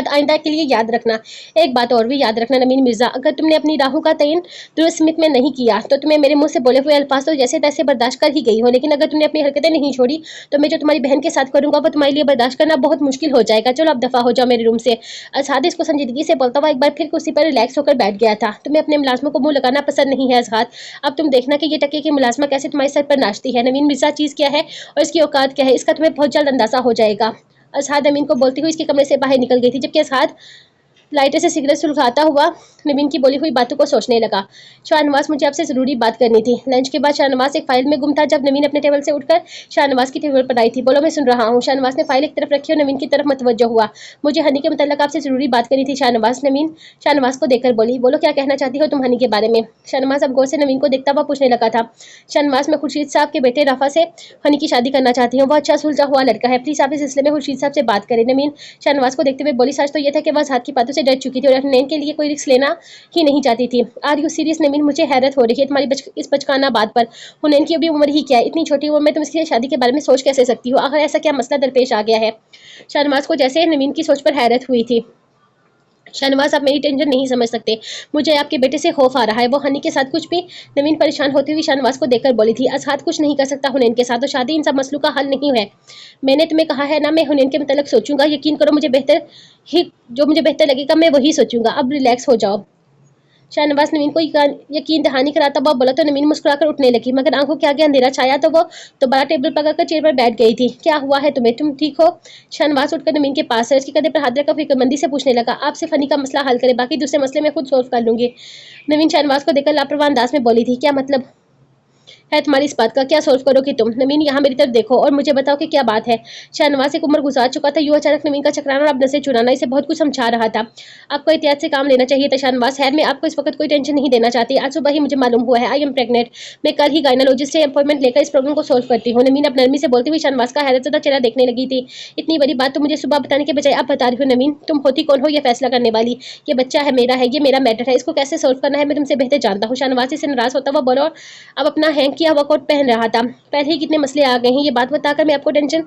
आइंदा के लिए याद रखना। एक बात और भी याद रखना नवीन मिर्जा, अगर तुमने अपनी राहों का तयन दुरुस्त स्मित में नहीं किया, तो तुम्हें मेरे मुंह से बोले हुए अल्फाज तो जैसे तैसे बर्दाश्त कर ही गई हो, लेकिन अगर तुमने अपनी हरकतें नहीं छोड़ी, तो मैं जो तुम्हारी बहन के साथ करूंगा वो तुम्हारे लिए बर्दाश्त करना बहुत मुश्किल हो जाएगा। चलो अब दफा हो जाओ मेरे रूम से। अजहाद इसको संजीदगी से बोलता हुआ एक बार फिर कुर्सी पर रिलैक्स होकर बैठ गया था। तुम्हें अपने मुलाजमों को मुंह लगाना पसंद नहीं है अजहाद, अब तुम देखना कि ये टके की मुलाजमा कैसे तुम्हारे सर पर नाचती है। नवीन मिर्जा चीज क्या है और इसकी औकात क्या है, इसका तुम्हें बहुत जल्द अंदाजा हो जाएगा। अजहाद नवीन को बोलती हुई इसके कमरे से बाहर निकल गई थी, जबकि अजहाद लाइटर से सिगरेट सुलगाता हुआ नवीन की बोली हुई बातों को सोचने लगा। शाहनवाज मुझे आपसे जरूरी बात करनी थी। लंच के बाद शाहनवाज एक फाइल में गुम था जब नवीन अपने टेबल से उठकर शाहनवाज की टेबल पर आई थी। बोलो मैं सुन रहा हूँ। शाहनवाज ने फाइल एक तरफ रखी और नवीन की तरफ मतवज्जो हुआ। मुझे हनी के मतलब आपसे जरूरी बात करनी थी शाहनवाज। नवीन शाहनवाज को देखकर बोली, बोलो क्या कहना चाहती हो तुम हनी के बारे में? शाहनवाज अब गौर से नवीन को देखता हुआ पूछने लगा था। शाहनवाज मैं खुर्शीद साहब के बेटे रफा से हनी की शादी करना चाहती हूँ, वो अच्छा सुलझा हुआ लड़का है, प्लीज आप इस सिलसिले में खुर्शीद साहब से बात करें। नवीन शाहनवाज को देखते हुए बोली, सच तो यह था कि वह हाथ की बातों से डर चुकी थी और हुनैन के लिए कोई रिस्क लेना ही नहीं चाहती थी। आर यू सीरियस नवीन? मुझे हैरत हो रही है तुम्हारी इस बचकाना बात पर। हुनैन की अभी उम्र ही क्या है? इतनी छोटी उम्र में तुम इसकी शादी के बारे में सोच कैसे सकती हो? आखिर ऐसा क्या मसला दरपेश आ गया है? शाहनवाज को जैसे नवीन की सोच पर हैरत हुई थी। शाहनवाज, आप मेरी टेंशन नहीं समझ सकते। मुझे आपके बेटे से खौफ आ रहा है। वो हनी के साथ कुछ भी। नवीन परेशान होती हुई शाहनवाज को देखकर बोली थी, अजहाद कुछ नहीं कर सकता हुनैन के साथ, तो शादी इन सब मसलों का हल नहीं है। मैंने तुम्हें कहा है ना, मैं हुनैन के मतलब सोचूंगा। यकीन करो, मुझे बेहतर ही जो मुझे बेहतर लगेगा मैं वही सोचूंगा। अब रिलैक्स हो जाओ। शाहनवाज नवीन को यकीन दहानी कराता हुआ बोला तो नवीन मुस्कुराकर उठने लगी, मगर आंखों के आगे अंधेरा छाया तो वो दोबारा टेबल पकड़कर चेयर पर बैठ गई थी। क्या हुआ है तुम्हें? तुम ठीक हो? शाहनवाज उठकर नवीन के पास है, उसके कंधे पर हाथ रखकर फिक्रमंदी से पूछने लगा, आप सिर्फ हनी का मसला हल करें, बाकी दूसरे मसले मैं खुद सोल्व कर लूंगी। नवीन शाहनवाज को देखकर लापरवाह अंदाज में बोली थी, क्या मतलब है तुम्हारी इस बात का? क्या सोल्व करोगी तुम? नवीन, यहाँ मेरी तरफ देखो और मुझे बताओ कि क्या बात है। शाहनवाज एक उम्र गुजार चुका था, यूं अचानक नवीन का चकराना और अब नसें चुराना इसे बहुत कुछ समझा रहा था। आपको एहतियात से काम लेना चाहिए था शाहनवाज। खैर, मैं आपको इस वक्त कोई टेंशन नहीं देना चाहती। आज सुबह ही मुझे मालूम हुआ है, आई एम प्रेग्नेंट। मैं कल ही गायनोलॉजिस्ट से अपॉइंटमेंट लेकर इस प्रॉब्लम को सोल्व करती हूँ। नवीन अब नरमी से बोलती हुई शाहनवाज का हैरतज़दा चेहरा देखने लगी थी। इतनी बड़ी बात तो मुझे सुबह बताने के बजाय अब बता रही हो नवीन। तुम होती कौन हो ये फैसला करने वाली? ये बच्चा है मेरा है, ये मेरा मैटर है, इसको कैसे सोल्व करना है मैं तुमसे बेहतर जानता हूँ। शाहनवाज से नाराज होता हुआ बोला और अब अपना हैंग किया हुआ कोट पहन रहा था। पहले ही कितने मसले आ गए हैं, ये बात बताकर मैं आपको टेंशन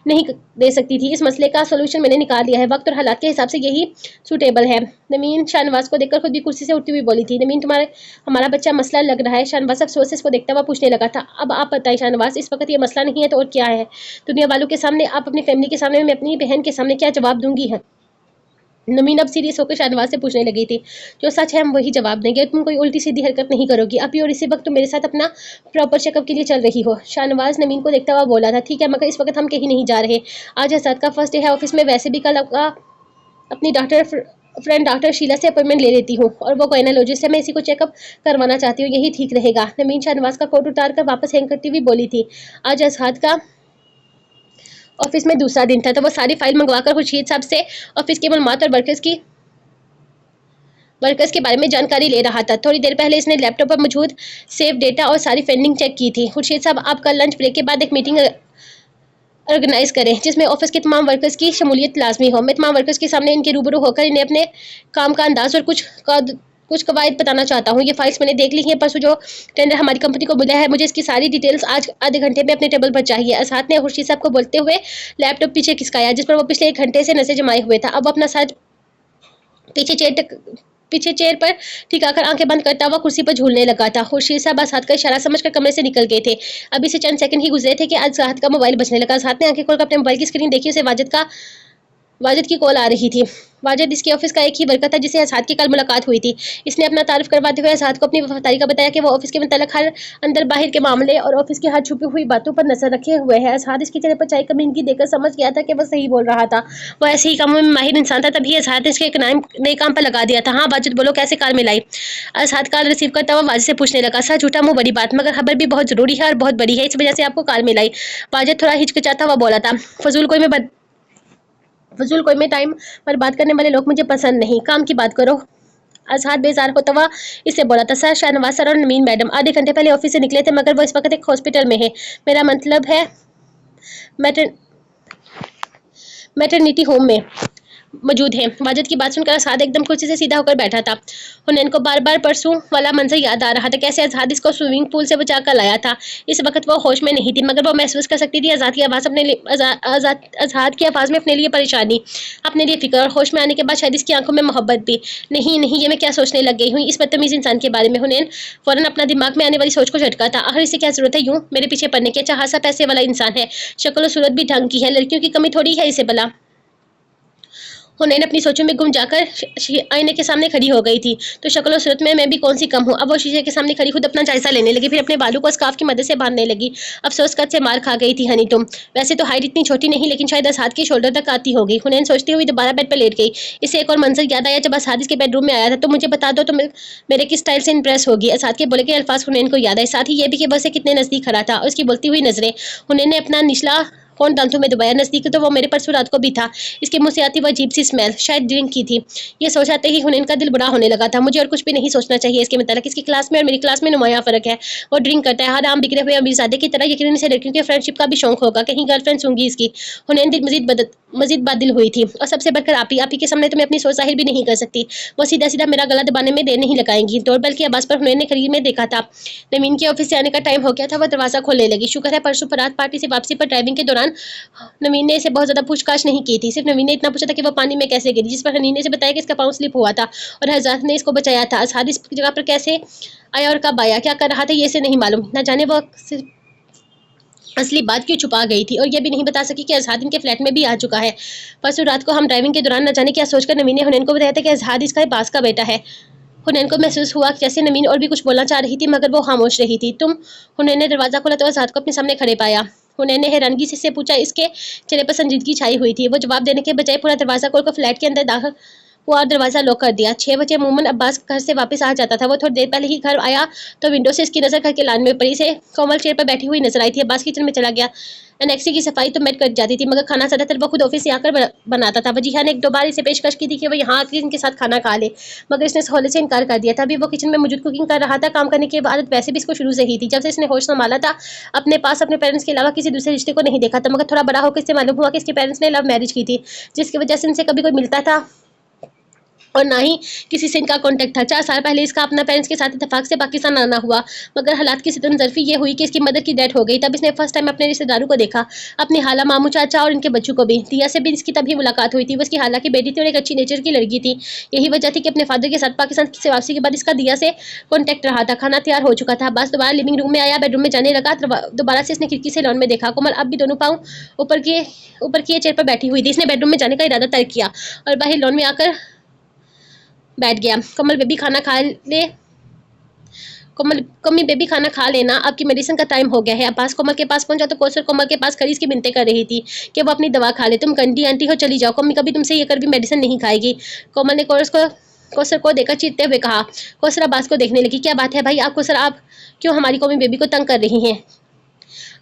नहीं दे सकती थी। इस मसले का सोल्यूशन मैंने निकाल लिया है, वक्त और हालात के हिसाब से यही सूटेबल है। नवीन शाहनवाज को देखकर खुद भी कुर्सी से उठती हुई बोली थी, नवीन तुम्हारे हमारा बच्चा मसला लग रहा है। शाहनवाज अब सोच से इसको देखता हुआ पूछने लगा था, अब आप बताइए शाहनवाज, इस वक्त ये मसला नहीं है तो और क्या है? दुनिया वालों के सामने, आप अपनी फैमिली के सामने, मैं अपनी बहन के सामने क्या जवाब दूंगी है? नवीन अब सीरियस होकर शाहनवाज से पूछने लगी थी, जो सच है हम वही जवाब देंगे, तुम कोई उल्टी सीधी हरकत नहीं करोगी अभी, और इसी वक्त तुम मेरे साथ अपना प्रॉपर चेकअप के लिए चल रही हो। शाहनवाज नवीन को देखता हुआ बोला था, ठीक है, मगर इस वक्त हम कहीं नहीं जा रहे। आज आजाद का फर्स्ट डे है ऑफिस में, वैसे भी कल अपनी फ्रेंड डॉक्टर शीला से अपॉइंटमेंट ले लेती हूँ, और वो गायनोलॉजिस्ट है, मैं इसी को चेकअप करवाना चाहती हूँ, यही ठीक रहेगा। नवीन शाहनवाज का कोट उतार कर वापस हैंग करती हुई बोली थी। आज आजाद का ऑफिस में दूसरा दिन था, तो वो सारी फाइल मंगवाकर खुर्शीद साहब से ऑफिस के मालूमात और वर्कर्स के बारे में जानकारी ले रहा था। थोड़ी देर पहले इसने लैपटॉप पर मौजूद सेव डेटा और सारी फंडिंग चेक की थी। खुर्शीद साहब, आप कल लंच ब्रेक के बाद एक मीटिंग ऑर्गेनाइज करें जिसमें ऑफिस के तमाम वर्कर्स की शमूलियत लाजमी हो। मैं तमाम वर्कर्स के सामने इनके रूबरू होकर इन्हें अपने काम का अंदाज और कुछ कवायद बताना चाहता हूँ। ये फाइल्स मैंने देख ली हैं, परसों जो टेंडर हमारी कंपनी को मिला है, मुझे इसकी सारी डिटेल्स आज आधे घंटे में अपने टेबल पर चाहिए। असाद ने खुर्शीद साहब को बोलते हुए लैपटॉप पीछे खिसकाया, जिस पर वो पिछले 1 घंटे से नजर जमाए हुए था। अब वो अपना सर पीछे चेयर पर टिकाकर आंखें बंद करता हुआ कुर्सी पर झूलने लगा था। खुर्शीद साहब आजाद का इशारा समझकर कमरे से निकल गए थे। अभी से चंद सेकंड ही गुजरे थे कि आजाद का मोबाइल बजने लगा। आजाद ने आंखें खोलकर अपने मोबाइल की स्क्रीन देखी, उसे वाजिद की कॉल आ रही थी। वाजिद इसके ऑफिस का एक ही वर्कर था जिसे आजाद की कल मुलाकात हुई थी। इसने अपना तारुफ करवाते हुए आजाद को अपनी वफादारी का बताया कि वो ऑफिस के मुताल्लिक हर अंदर बाहर के मामले और ऑफिस की हर छुपी हुई बातों पर नजर रखे हुए है। आजाद इसके चेहरे पर चाय कमीनगी देखकर समझ गया था कि वो सही बोल रहा था। वो ऐसे ही कामों में माहिर इंसान था, तभी आजाद ने इसके एक नए काम पर लगा दिया था। हाँ वाजिद बोलो, कैसे कार मिलाई? आजाद कार रिसीव करता हुआ वाजिद से पूछने लगा, सर झूठा मुँह बड़ी बात, मगर खबर भी बहुत जरूरी है और बहुत बड़ी है, इस वजह से आपको कार मिलाई। वाजिद थोड़ा हिचकिचाता हुआ बोला था, फजूल कोई में टाइम बर्बाद करने वाले लोग मुझे पसंद नहीं, काम की बात करो। आजाद बेजार होता हुआ इससे बोला था, सर शाहनवाज सर और नवीन मैडम आधे घंटे पहले ऑफिस से निकले थे, मगर वो इस वक्त एक हॉस्पिटल में है। मेरा मतलब है मैटरनिटी होम में मौजूद है। वाजिद की बात सुनकर आजाद एकदम कुर्सी से सीधा होकर बैठा था। हुनैन को बार बार परसों वाला मंजर याद आ रहा था, कैसे आजाद इसको स्विमिंग पूल से बचा कर लाया था। इस वक्त वो होश में नहीं थी, मगर वो महसूस कर सकती थी आजाद की आवाज़ आजाद की आवाज़ में अपने लिए परेशानी, अपने लिए फिक्र, और होश में आने के बाद शायद इसकी आंखों में मोहब्बत भी। नहीं नहीं, ये मैं क्या सोचने लग गई हूँ इस बदतमीज इंसान के बारे में। हुनैन फौरन अपना दिमाग में आने वाली सोच को झटका था। आखिर इसे क्या जरूरत है यूं मेरे पीछे पड़ने की? अच्छा खासा पैसे वाला इंसान है, शक्ल और सूरत भी ढंग की है, लड़कियों की कमी थोड़ी है इसे भला। हुनैन अपनी सोचों में गुम जाकर आईने के सामने खड़ी हो गई थी। तो शक्ल और सूरत में मैं भी कौन सी कम हूँ। अब वो शीशे के सामने खड़ी खुद अपना जायजा लेने लगी, फिर अपने बालों को स्कार्फ की मदद से बांधने लगी। अफसोस कद से मार खा गई थी हनी तुम। वैसे तो हाइट इतनी छोटी नहीं, लेकिन शायद आजाद के शोल्डर तक आती होगी। हुनैन सोचती हुई दोबारा बेड पर लेट गई। इसे एक और मंजर याद आया, जब आजाद इसके बेडरूम में आया था। तो मुझे बता दो तो मेरे किस स्टाइल से इंप्रेस होगी। आजाद के बोले के अल्फाज हुनैन को याद आए, साथ ही ये भी कि वो उसे कितने नजदीक खड़ा था, और उसकी बोलती हुई नजरें। हुनैन ने अपना निचला फोन दांतों में दबाया। नजदीक तो वो मेरे परसों रात को भी था। इसके मुंह से आती वो अजीब सी स्मेल शायद ड्रिंक की थी। ये सोच आते ही हुनैन का दिल बड़ा होने लगा था। मुझे और कुछ भी नहीं सोचना चाहिए इसके मतलब। इसकी क्लास में और मेरी क्लास में नुमाया फर्क है। वो ड्रिंक करता है, हर आम बिगड़े हुए अमीरजादे की तरह। यकीनन इसे लड़कियों के फ्रेंडशिप का भी शौक होगा, कहीं गर्लफ्रेंड होंगी इसकी। हुनैन दिल मजीद मजीद बादल हुई थी। और सबसे बढ़कर आप ही के सामने तो मैं अपनी सोच जाहिर भी नहीं कर सकती। वो सीधा सीधा मेरा गला दबाने में देर नहीं लगाएंगी। डोरबेल की आवाज़ पर हुनैन ने खरीद में देखा था। नवीन के ऑफिस से आने का टाइम हो गया था। वह दरवाज़ा खोलने लगी। शुक्र है परसों रात पार्टी से वापसी पर ड्राइविंग के दौरान नवीन ने इसे बहुत ज़्यादा पूछताछ नहीं की थी। सिर्फ नवीन ने इतना पूछा था कि वह पानी में कैसे गिरी, जिस पर हनीन ने इसे बताया कि इसका पाँव स्लिप हुआ था और हजरत ने इसको बचाया था। असहाद इस जगह पर कैसे आया और कब आया, क्या कर रहा था, ये इसे नहीं मालूम। न जाने वो असली बात क्यों छुपा गई थी और यह भी नहीं बता सकी कि अजहाद इनके फ्लैट में भी आ चुका है। परसों रात को हम ड्राइविंग के दौरान न जाने क्या सोचकर नवीन ने हुनैन को बताया था कि अजहाद इसका पास का बेटा है। हुनैन को महसूस हुआ जैसे नवीन और भी कुछ बोलना चाह रही थी मगर वो खामोश रही थी। हुनैन ने दरवाज़ा खोला तो अजहाद को अपने सामने खड़े पाया। हुनैन ने हैरानगी से पूछा। इसके चेहरे पर संजीदगी छाई हुई थी। वो जवाब देने के बजाय पूरा दरवाज़ा खोलकर फ्लैट के अंदर दाखिल हुआ और दरवाज़ा लॉक कर दिया। 6 बजे अमूमन अब्बास घर से वापस आ जाता था। वो थोड़ी देर पहले ही घर आया तो विंडो से इसकी नज़र घर के लान में पड़ी। से कोमल चेयर पर बैठी हुई नजर आई थी। अब्बास किचन में चला गया। एनेक्सी की सफाई तो मैट कर जाती थी मगर खाना ज़्यादातर वो खुद ऑफिस से आकर बनाता था। वजीहा ने 1-2 बार इसे पेशकश की थी कि वो यहाँ आकर इनके साथ खाना खा ले मगर इसने सहौले से इनकार कर दिया था। अभी वो किचन में मौजूद कुकिंग कर रहा था। काम करने की आदत वैसे भी इसको शुरू से ही थी। जब से इसने होश संभाला था अपने पास अपने पेरेंट्स के अलावा किसी दूसरे रिश्ते को नहीं देखा था मगर थोड़ा बड़ा होकर इससे मालूम हुआ कि इसके पेरेंट्स ने लव मैरिज की थी जिसकी वजह से इनसे कभी कोई मिलता था और ना ही किसी से इनका कांटेक्ट था। 4 साल पहले इसका अपना पेरेंट्स के साथ इत्तेफाक से पाकिस्तान आना हुआ मगर हालात की सितुनज़र्फी ये हुई कि इसकी मदर की डेथ हो गई। तब इसने फर्स्ट टाइम अपने रिश्तेदारों को देखा, अपनी हाला, मामू, चाचा और इनके बच्चों को भी। दिया से भी इसकी तभी मुलाकात हुई थी। वो इसकी हाला की बेटी थी और एक अच्छी नेचर की लड़की थी। यही वजह थी कि अपने फादर के साथ पाकिस्तान से वापसी के बाद इसका दिया से कॉन्टैक्ट रहा था। खाना तैयार हो चुका था। बस दोबारा लिविंग रूम में आया, बेडरूम में जाने लगा। दोबारा से इसने खिड़की से लॉन में देखा। कोमल अब भी दोनों पाँव ऊपर किए चेयर पर बैठी हुई थी। इसने बेडरूम में जाने का इरादा तर्क किया और बाहर लॉन में आकर बैठ गया। कमल बेबी खाना खा ले, कमी बेबी खाना खा लेना, आपकी मेडिसिन का टाइम हो गया है। अब्बास कोमल के पास पहुंचा तो कौसर कोमल के पास खड़ी इसकी मिन्नतें कर रही थी कि वो अपनी दवा खा ले। तुम गंदी आंटी हो, चली जाओ। कमी कभी तुमसे ये कर भी मेडिसिन नहीं खाएगी। कोमल ने कौसर को देखकर चीखते हुए कहा। कौसर अब्बास को देखने लगी। क्या बात है भाई, आप क्यों हमारी कौमी बेबी को तंग कर रही हैं?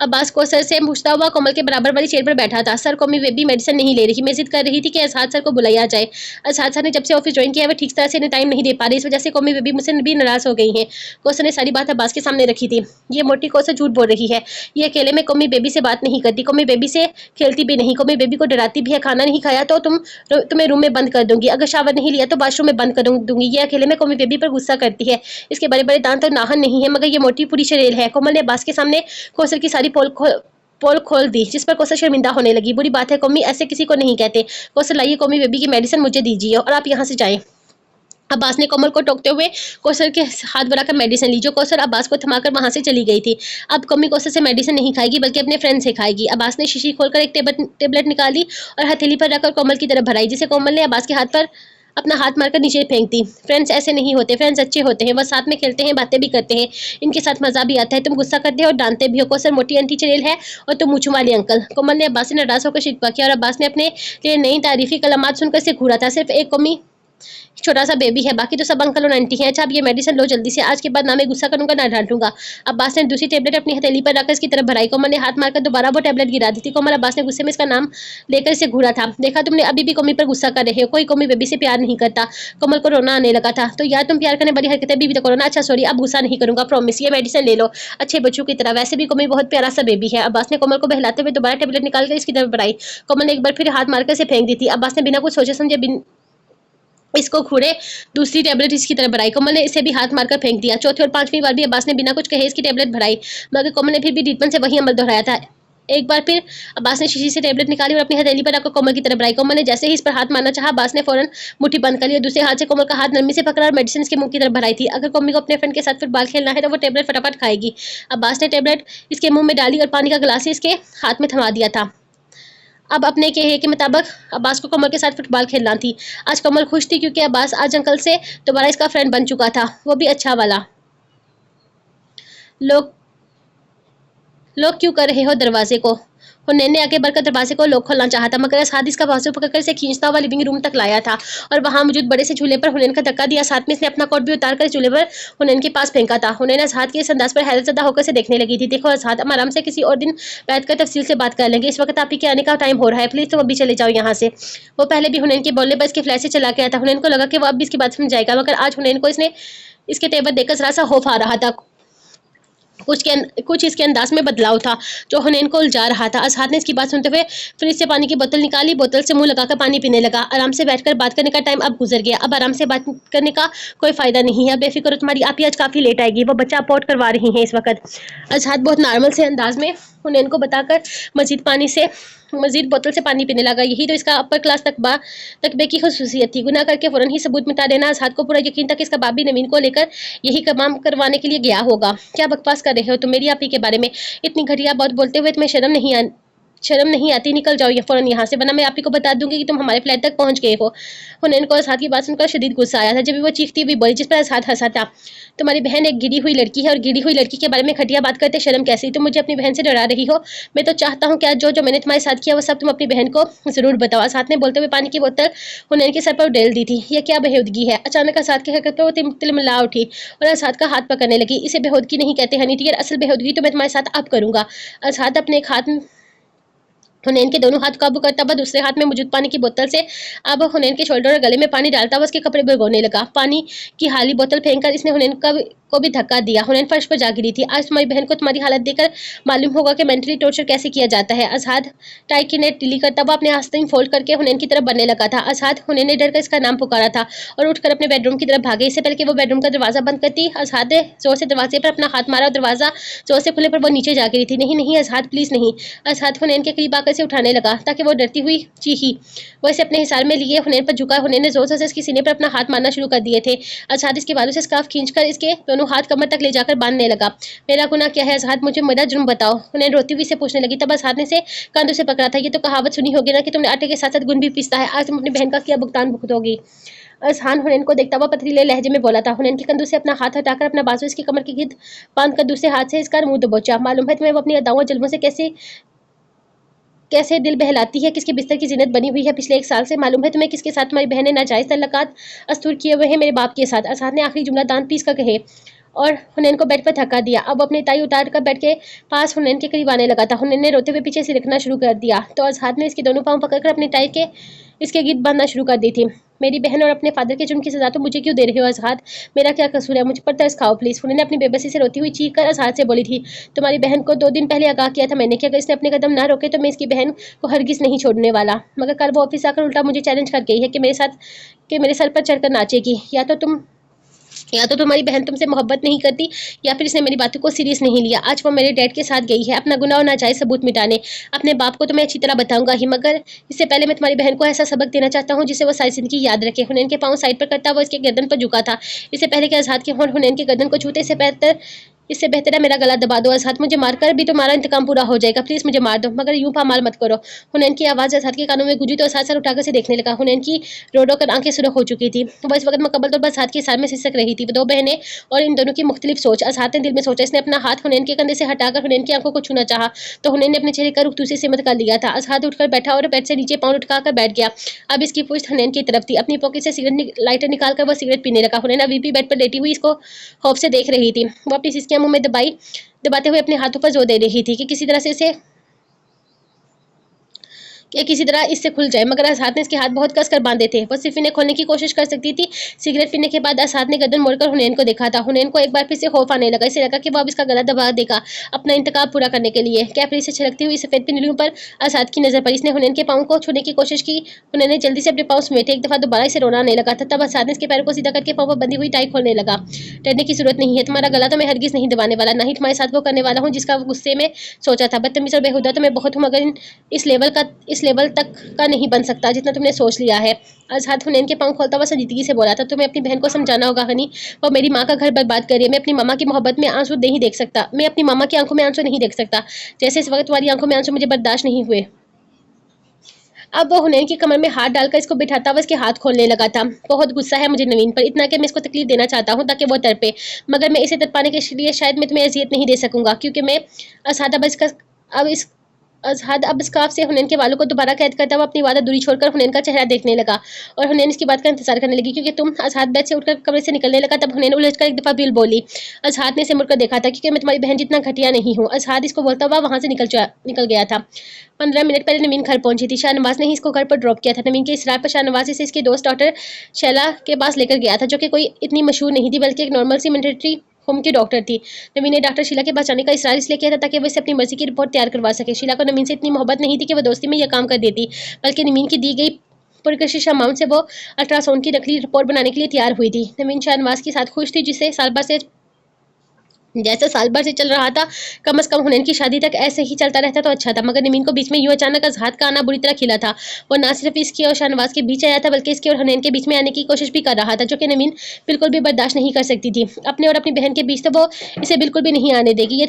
अब्बास कौसर से पूछता हुआ कोमल के बराबर वाली चेयर पर बैठा था। सर, कौमी बेबी मेडिसिन नहीं ले रही। मैं जिद कर रही थी कि अजहाद सर को बुलाया जाए। अजहाद सर ने जब से ऑफिस ज्वाइन किया है वो ठीक तरह से इन्हें टाइम नहीं दे पा रही। इस वजह से कौमी बेबी मुझसे भी नाराज हो गई है। कौसर ने सारी बात अब्बास के सामने रखी थी। ये मोटी कौसर झूठ बोल रही है। ये अकेले में कौमी बेबी से बात नहीं करती, कौमी बेबी से खेलती भी नहीं, कौमी बेबी को डराती भी है। खाना नहीं खाया तो तुम्हें रूम में बंद कर दूंगी, अगर शावर नहीं लिया तो वॉशरूम में बंद कर दूंगी। ये अकेले में कौमी बेबी पर गुस्सा करती है। इसके बड़े बड़े दांत और नाखून नहीं है मगर ये मोटी पूरी शरीर है। कोमल ने अब्बास के सामने कौसर की सारी पोल खोल दी जिस पर कौसर शर्मिंदा होने लगी। बुरी बात है कौमी, ऐसे किसी को नहीं कहते। कौसर, लाइए कौमी बेबी की मेडिसिन मुझे दीजिए और आप यहाँ से जाएं। अब्बास ने कोमल को टोकते हुए कौसर के हाथ बढ़ाकर मेडिसिन ली जो कौसर अब्बास को थमाकर वहां से चली गई थी। अब कौमी कौसर से मेडिसिन नहीं खाएगी बल्कि अपने फ्रेंड से खाएगी। अब्बास ने शीशी खोलकर एक टेबलेट निकाली और हथेली पर रखकर कोमल की तरफ भराई जिसे कोमल ने अब्बास के हाथ पर अपना हाथ मारकर नीचे फेंक दी। फ्रेंड्स ऐसे नहीं होते, फ्रेंड्स अच्छे होते हैं। वह साथ में खेलते हैं, बातें भी करते हैं, इनके साथ मजा भी आता है। तुम गुस्सा करते हो और डांटते भी हो। कौसर मोटी आंटी चुड़ैल है और तुम मूंछों वाले अंकल। कोमल ने अब्बास से नाराज होकर शिकवा किया और अब्बास ने अपने लिए नई तारीफी कलमात सुनकर से घूरा था। सिर्फ एक कौमी छोटा सा बेबी है, बाकी तो सब अंकल और आंटी हैं। अच्छा, अब ये मेडिसिन लो जल्दी से, आज के बाद ना मैं गुस्सा करूंगा ना डांटूंगा। अब्बास ने दूसरी टेबलेट अपनी हथेली पर रखकर इसकी तरफ भराई। कोमल ने हाथ मारकर दोबारा वो टेबलेट गिरा दी थी। कोमल अब्बास ने गुस्से में इसका नाम लेकर इसे घूरा था। देखा तुमने, अभी भी कौमी पर गुस्सा कर रहे हो। कोई कौमी बेबी से प्यार नहीं करता। कोमल को रोना आने लगा था। तो यार तुम प्यार करने वाली हरकतें भी तो करो ना। अच्छा सॉरी, अब गुस्सा नहीं करूंगा, प्रॉमिस। ये मेडिसिन ले लो अच्छे बच्चों की तरह। वैसे भी कौमी बहुत प्यारा सा बेबी है। अब्बास ने कोमल को बहलाते हुए दोबारा टेबलेट निकालकर इसकी तरफ बढ़ाई। कोमल ने एक बार फिर हाथ मारकर इसे फेंक दी थी। अब्बास ने बिना कुछ सोचे समझे इसको घूरे दूसरी टेबलेट इसकी तरफ बढ़ाई। कोमल ने इसे भी हाथ मारकर फेंक दिया। चौथी और पांचवी बार भी अब्बास ने बिना कुछ कहे इसकी टेबलेट बढ़ाई मगर कोमल ने फिर भी डीटपन से वही अमल दोहराया था। एक बार फिर अब्बास ने शीशी से टेबलेट निकाली और अपनी हथेली पर रखकर कोमल की तरफ बढ़ाई। कोमल ने जैसे ही इस पर हाथ मारना चाहा अब्बास ने फौरन मुट्ठी बंद कर लिया। दूसरे हाथ से कोमल का हाथ नरमी से पकड़ा और मेडिसिन इसके मुंह की तरफ बढ़ाई थी। अगर कोमल को अपने फ्रेंड के साथ फुटबॉल खेलना है तो वो टेबलेट फटाफट खाएगी। अब्बास ने टेबलेट इसके मुंह में डाली और पानी का गिलास इसके हाथ में थमा दिया था। अब अपने कहे के मुताबिक अब्बास को कमल के साथ फुटबॉल खेलना थी। आज कमल खुश थी क्योंकि अब्बास आज अंकल से दोबारा इसका फ्रेंड बन चुका था, वो भी अच्छा वाला। लोग लोग क्यों कर रहे हो दरवाजे को? हुनैन ने आगे बढ़कर दरवाजे को लॉक खोलना चाहा था मगर साथ इसका बाजू पकड़कर इसे खींचता हुआ लिविंग रूम तक लाया था और वहां मौजूद बड़े से झूले पर हुनैन का धक्का दिया। साथ में इसने अपना कोट भी उतारकर झूले पर हुनैन के पास फेंका था। हुनैन अजहाद के इस अंदाज पर हैरतज़दा होकर से देखने लगी थी। देखो अजहाद, हम आराम से किसी और दिन बैठकर तफसील से बात कर लेंगे। इस वक्त आप ही के आने का टाइम हो रहा है, प्लीज तुम अभी चले जाओ यहाँ से। वो पहले भी हुनैन के बोलने पर इसके फ्लैट से चला गया था। हुनैन को लगा कि वो अब भी इसकी बात समझ जाएगा मगर आज हुनैन को इसके तेवर देखकर जरा सा खौफ आ रहा था। कुछ इसके अंदाज में बदलाव था जो हुनैन को उलझा रहा था। असहाद ने इसकी बात सुनते हुए फ्रिज से पानी की बोतल निकाली, बोतल से मुंह लगाकर पानी पीने लगा। आराम से बैठकर बात करने का टाइम अब गुजर गया, अब आराम से बात करने का कोई फायदा नहीं है। बेफिक्र हो, तुम्हारी आपी आज काफी लेट आएगी, वो बच्चा अपोर्ट करवा रही है इस वक्त। असहाद बहुत नॉर्मल से अंदाज में हुनैन को बताकर मजीद बोतल से पानी पीने लगा। यही तो इसका अपर क्लास तकबे की खुसूसियत थी। गुनाह करके फौरन ही सबूत मिटा देना। असहाद को पूरा यकीन था कि इसका बाप भी नवीन को लेकर यही काम करवाने के लिए गया होगा। क्या बकवास कर रहे हो तुम मेरी आपी के बारे में? इतनी घटिया बात बोलते हुए तुम्हें शर्म नहीं आती? निकल जाओ ये फौरन यहाँ से, वरना मैं आप ही को बता दूंगी कि तुम हमारे फ्लैट तक पहुंच गए हो। हुनैन को असहाद की बात सुनकर शदीद गुस्सा आया था। जब भी वो चीखती हुई बोली, जिस पर असहाद हंसा था। तुम्हारी बहन एक गिरी हुई लड़की है और गिरी हुई लड़की के बारे में घटिया बात करते शर्म कैसी? तुम मुझे अपनी बहन से डरा रही हो। मैं तो चाहता हूँ कि जो मैंने तुम्हारे साथ किया वो सब तुम अपनी बहन को जरूर बताओ। असहाद ने बोलते हुए पानी की बोतल हुनैन के सर पर उड़ेल दी थी। यह क्या बेहूदगी है? अचानक असहाद की हरकत पर वो तिलमिला उठी और असहाद का हाथ पकड़ने लगी। इसे बेहूदगी नहीं कहते हनी डियर, असल बेहूदगी तो मैं तुम्हारे साथ अब करूंगा। असहाद अपने एक हाथ हुनैन के दोनों हाथ काबू करता हुआ दूसरे हाथ में मौजूद पानी की बोतल से अब हुनैन के शोल्डर और गले में पानी डालता हुआ उसके कपड़े भिगोने लगा। पानी की खाली बोतल फेंककर इसने हुनैन को भी धक्का दिया। हुनैन फर्श पर जा गिरी थी। आज तुम्हारी बहन को तुम्हारी हालत देखकर मालूम होगा कि मेंटली टॉर्चर कैसे किया जाता है। असहाद टाई की नेट ढीली करता हुआ अपने आस्तीन फोल्ड करके हुनैन की तरफ बढ़ने लगा था। असहाद हुनैन ने डरकर इसका नाम पुकारा था और उठकर अपने बेडरूम की तरफ भागे। इससे पहले कि वो बेडरूम का दरवाजा बंद करती, असहाद ने जोर से दरवाजे पर अपना हाथ मारा और दरवाजा जोर से खुलने पर वो नीचे जा गिरी थी। नहीं नहीं असहाद, प्लीज नहीं। असहाद हुनैन के करीब आकर इसे उठाने लगा ताकि वो डरती हुई चीखी। वो इसे अपने हिसार में लिए हुनैन पर झुका। हुनैन ने जोर से इसके सीने पर अपना हाथ मारना शुरू कर दिए थे। असहाद इसके बालों से स्कार्फ खींचकर इसके दोनों हाथ कमर तक ले जाकर बांधने लगा। मेरा गुनाह क्या है असहाद? मुझे मेरा जुर्म बताओ। हुनैन रोती हुई से पूछने लगी। तब असहाद ने से कंधों से पकड़ा था। ये तो कहावत सुनी होगी ना कि तुमने आटे के साथ साथ गुण भी पीसता है। आज तुम अपनी बहन का क्या भुगतान भुगतोगी? असहाद हुनैन को देखता हुआ पथरीले लहजे में बोला था। हुनैन के कंधों से अपना हाथ हटाकर अपना बाजू इसकी कमर के गिर्द बांधकर दूसरे हाथ से इसका मुंह दबोचा। मालूम है तुम्हें वो अपनी अदाओं जल्मों से कैसे दिल बहलाती है, किसके बिस्तर की जिन्नत बनी हुई है पिछले 1 साल से। मालूम है तुम्हें किसके साथ तुम्हारी बहन ने नाजायज तल्लुकात अस्तूर किए हुए हैं? मेरे बाप के साथ। असहाद ने आखिरी जुमला दांत पीस कर कहे और हुनैन को बेड पर धक्का दिया। अब अपनी टाई उतार कर बेड के पास हुनैन के करीब आने लगा था। हुनैन ने रोते हुए पीछे से रखना शुरू कर दिया तो असहाद ने इसके दोनों पांव पकड़कर अपनी टाई के इसके गिर्द बांधना शुरू कर दी थी। मेरी बहन और अपने फादर के जुर्म की सजा तो मुझे क्यों दे रहे हो असहाद? मेरा क्या कसूर है? मुझ पर तरस खाओ प्लीज। हुनैन ने अपनी बेबसी से रोती हुई चीख कर असहाद से बोली थी। तुम्हारी बहन को 2 दिन पहले आगाह किया था मैंने कि अगर इसने अपने कदम ना रोके तो मैं इसकी बहन को हरगिज नहीं छोड़ने वाला। मगर कल वो ऑफिस आकर उल्टा मुझे चैलेंज कर गई है कि मेरे सर पर चढ़कर नाचेगी। या तो तुम्हारी बहन तुमसे मोहब्बत नहीं करती या फिर इसने मेरी बातों को सीरियस नहीं लिया। आज वो मेरे डैड के साथ गई है अपना गुनाह और नाजायज सबूत मिटाने। अपने बाप को तो मैं अच्छी तरह बताऊंगा ही, मगर इससे पहले मैं तुम्हारी बहन को ऐसा सबक देना चाहता हूँ जिसे वो सारी जिंदगी याद रखे। हुनैन के पाँव साइड पर करता वो इसके गर्दन पर झुका था। इससे पहले कि असहाद के होंठ हुनैन के गर्दन को छूते इससे बेहतर है मेरा गला दबा दो असहाद। मुझे मारकर भी तुम्हारा इंतकाम पूरा हो जाएगा। प्लीज मुझे मार दो, मगर यूं पामाल मत करो। हुनैन की आवाज़ असहाद के कानों में गूंजी तो असहाद सर उठाकर से देखने लगा। हुनैन की रोडो कर आंखें सुरख हो चुकी थी। वो इस वक्त मुकम्मल तौर पर असहाद के सार में सिसक रही थी। 2 बहनें और इन दोनों की मुख्तलिफ सोच। असहाद ने दिल में सोचा। इसने अपना हाथ हुनैन के कंधे से हटाकर हुनैन की आंखों को छूना चाहा तो हुनैन ने अपने चेहरे का रुख दूसरी सिमत कर लिया था। असहाद उठकर बैठा और बेड से नीचे पाँव उठकाकर बैठ गया। अब इसकी पुश्त हुनैन की तरफ थी। अपनी पॉकेट से सिगरेट लाइटर निकालकर वो सिगरेट पीने लगा। हुनैन अभी भी बेड पर लेटी हुई इसको खौफ से देख रही थी। वो अपनी सिसकियां मुंह में दबाते हुए अपने हाथों पर जोर दे रही थी कि किसी तरह इससे खुल जाए, मगर असहाद ने इसके हाथ बहुत कस कर बांधे थे। वो सिर्फ इन्हें खोलने की कोशिश कर सकती थी। सिगरेट पीने के बाद असहाद ने गर्दन मोड़कर हुनैन को देखा था। हुनैन को एक बार फिर से खौफ आने लगा। इसे लगा कि वो अब इसका गला दबा देगा अपना इंतकाम पूरा करने के लिए। कैपरी से छिड़कती हुई सफेद पिंडलियों पर असहाद की नजर पड़ी। इसने हुनैन के पाँव को छूने की कोशिश की। हुनैन ने जल्दी से अपने पाँव समेटे। एक दफा दोबारा इसे रोना आने लगा था। तब असहाद ने इसके पैरों को सीधा करके पाँव पर बंधी हुई टाई खोलने लगा। डरने की जरूरत नहीं है, तुम्हारा गला तो मैं हरगिज नहीं दबाने वाला, ना ही तुम्हारे साथ वो करने वाला हूँ जिसका गुस्से में सोचा था। बदतमीज और बेहुदा तो मैं बहुत हूँ, मगर इस लेवल तक का नहीं बन सकता जितना तुमने सोच लिया है। असहाद हुनैन के पाँव खोलता हुआ संजीदगी से बोला था। तुम्हें अपनी बहन को समझाना होगा हनी, वो मेरी माँ का घर बर्बाद कर रही है। मैं अपनी मामा की मोहब्बत में आंसू नहीं देख सकता। मैं अपनी मामा की आंखों में आंसू नहीं देख सकता जैसे इस वक्त तुम्हारी आंखों में आंसू मुझे बर्दाश्त नहीं हुए। अब वो हुनैन की कमर में हाथ डालकर इसको बिठाता हुआ इसके हाथ खोलने लगा था। बहुत गुस्सा है मुझे नवीन पर, इतना कि मैं इसको तकलीफ देना चाहता हूँ ताकि वो तड़पे, मगर मैं इसे तड़पाने के लिए शायद मैं तुम्हें अजियत नहीं दे सकूंगा, क्योंकि मैं असहाद अब स्कार्फ से हुनैन के बालों को दोबारा कैद करता हुआ अपनी वादा दूरी छोड़कर हुनैन का चेहरा देखने लगा और हुनैन इसकी बात का इंतजार करने लगी। क्योंकि असहाद बेड से उठकर कमरे से निकलने लगा तब हुनैन उलझकर एक दफा बिल बोली। असहाद ने इसे मुड़कर देखा था क्योंकि मैं तुम्हारी बहन जितना घटिया नहीं हूँ। असहाद इसको बोलता हुआ वहां से निकल गया था। 15 मिनट पहले नवीन घर पहुंची थी। शाहनवाज ने ही इसको घर पर ड्रॉप किया था। नवीन के इसरार पर शाहनवाज इसे इसकी दोस्त डॉक्टर शैला के पास लेकर गया था, जो कि कोई इतनी मशहूर नहीं थी बल्कि एक नॉर्मल सी मिलिट्री होम की डॉक्टर थी। नवीन ने डॉक्टर शीला के पास जाने का इसरार इसलिए किया था ताकि वो इसे अपनी मर्जी की रिपोर्ट तैयार करवा सके। शीला को नवीन से इतनी मोहब्बत नहीं थी कि वो दोस्ती में यह काम कर देती, बल्कि नवीन की दी गई पुरकशिश अमाउंट से वो अल्ट्रासाउंड की नकली रिपोर्ट बनाने के लिए तैयार हुई थी। नवीन शाहनवाज के साथ खुश थी, जिसे साल भर से जैसे साल भर से चल रहा था, कम से कम हुनैन की शादी तक ऐसे ही चलता रहता तो अच्छा था। मगर नवीन को बीच में यूं अचानक अजहात का आना बुरी तरह खिला था। वो ना सिर्फ इसकी और शाहनवाज के बीच आया था, बल्कि इसके और हुनैन के बीच में आने की कोशिश भी कर रहा था, जो कि नवीन बिल्कुल भी बर्दाश्त नहीं कर सकती थी। अपने और अपनी बहन के बीच तो वो इसे बिल्कुल भी नहीं आने देगी,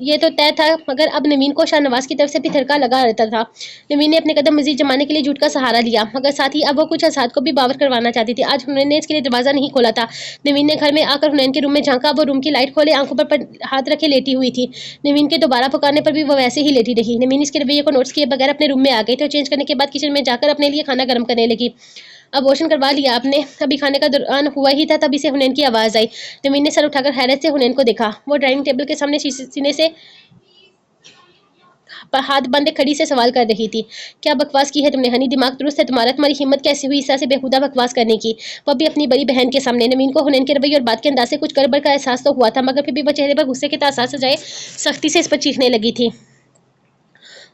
ये तो तय था। मगर अब नवीन को शाहनवाज की तरफ से भी थरका लगा रहता था। नवीन ने अपने कदम मजीद जमाने के लिए झूठ का सहारा लिया, मगर साथ ही अब वो कुछ अजहात को भी बावर करवाना चाहती थी। आज हुनैन ने इसके लिए दरवाजा नहीं खोला था। नवीन ने घर में आकर हुनैन के रूम में झांका। वो रूम की लाइट खोले, आंखों पर हाथ रखे लेटी हुई थी। नवीन के दोबारा पुकारने पर भी वो वैसे ही लेटी रही। नवीन इसके रवैये को नोट्स किए बगैर अपने रूम में आ गई तो चेंज करने के बाद किचन में जाकर अपने लिए खाना गर्म करने लगी। अबॉर्शन करवा लिया आपने? अभी खाने का दौरान हुआ ही था, तभी से हुनैन की आवाज आई। नवीन ने सर उठाकर हैरत से हुनैन को देखा। वो डाइनिंग टेबल के सामने सीने से हाथ बांधे खड़ी से सवाल कर रही थी। क्या बकवास की है तुमने हनी? दिमाग दुरुस्त है तुम्हारा? तुम्हारी हिम्मत कैसे हुई इस तरह से बेहुदा बकवास करने की, वो भी अपनी बड़ी बहन के सामने? नवीन को हुनैन के रवैये और बात के अंदाज से कुछ गड़बड़ का एहसास तो हुआ था, मगर फिर भी वो चेहरे पर गुस्से के तासर सजाए सख्ती से इस पर चीखने लगी थी।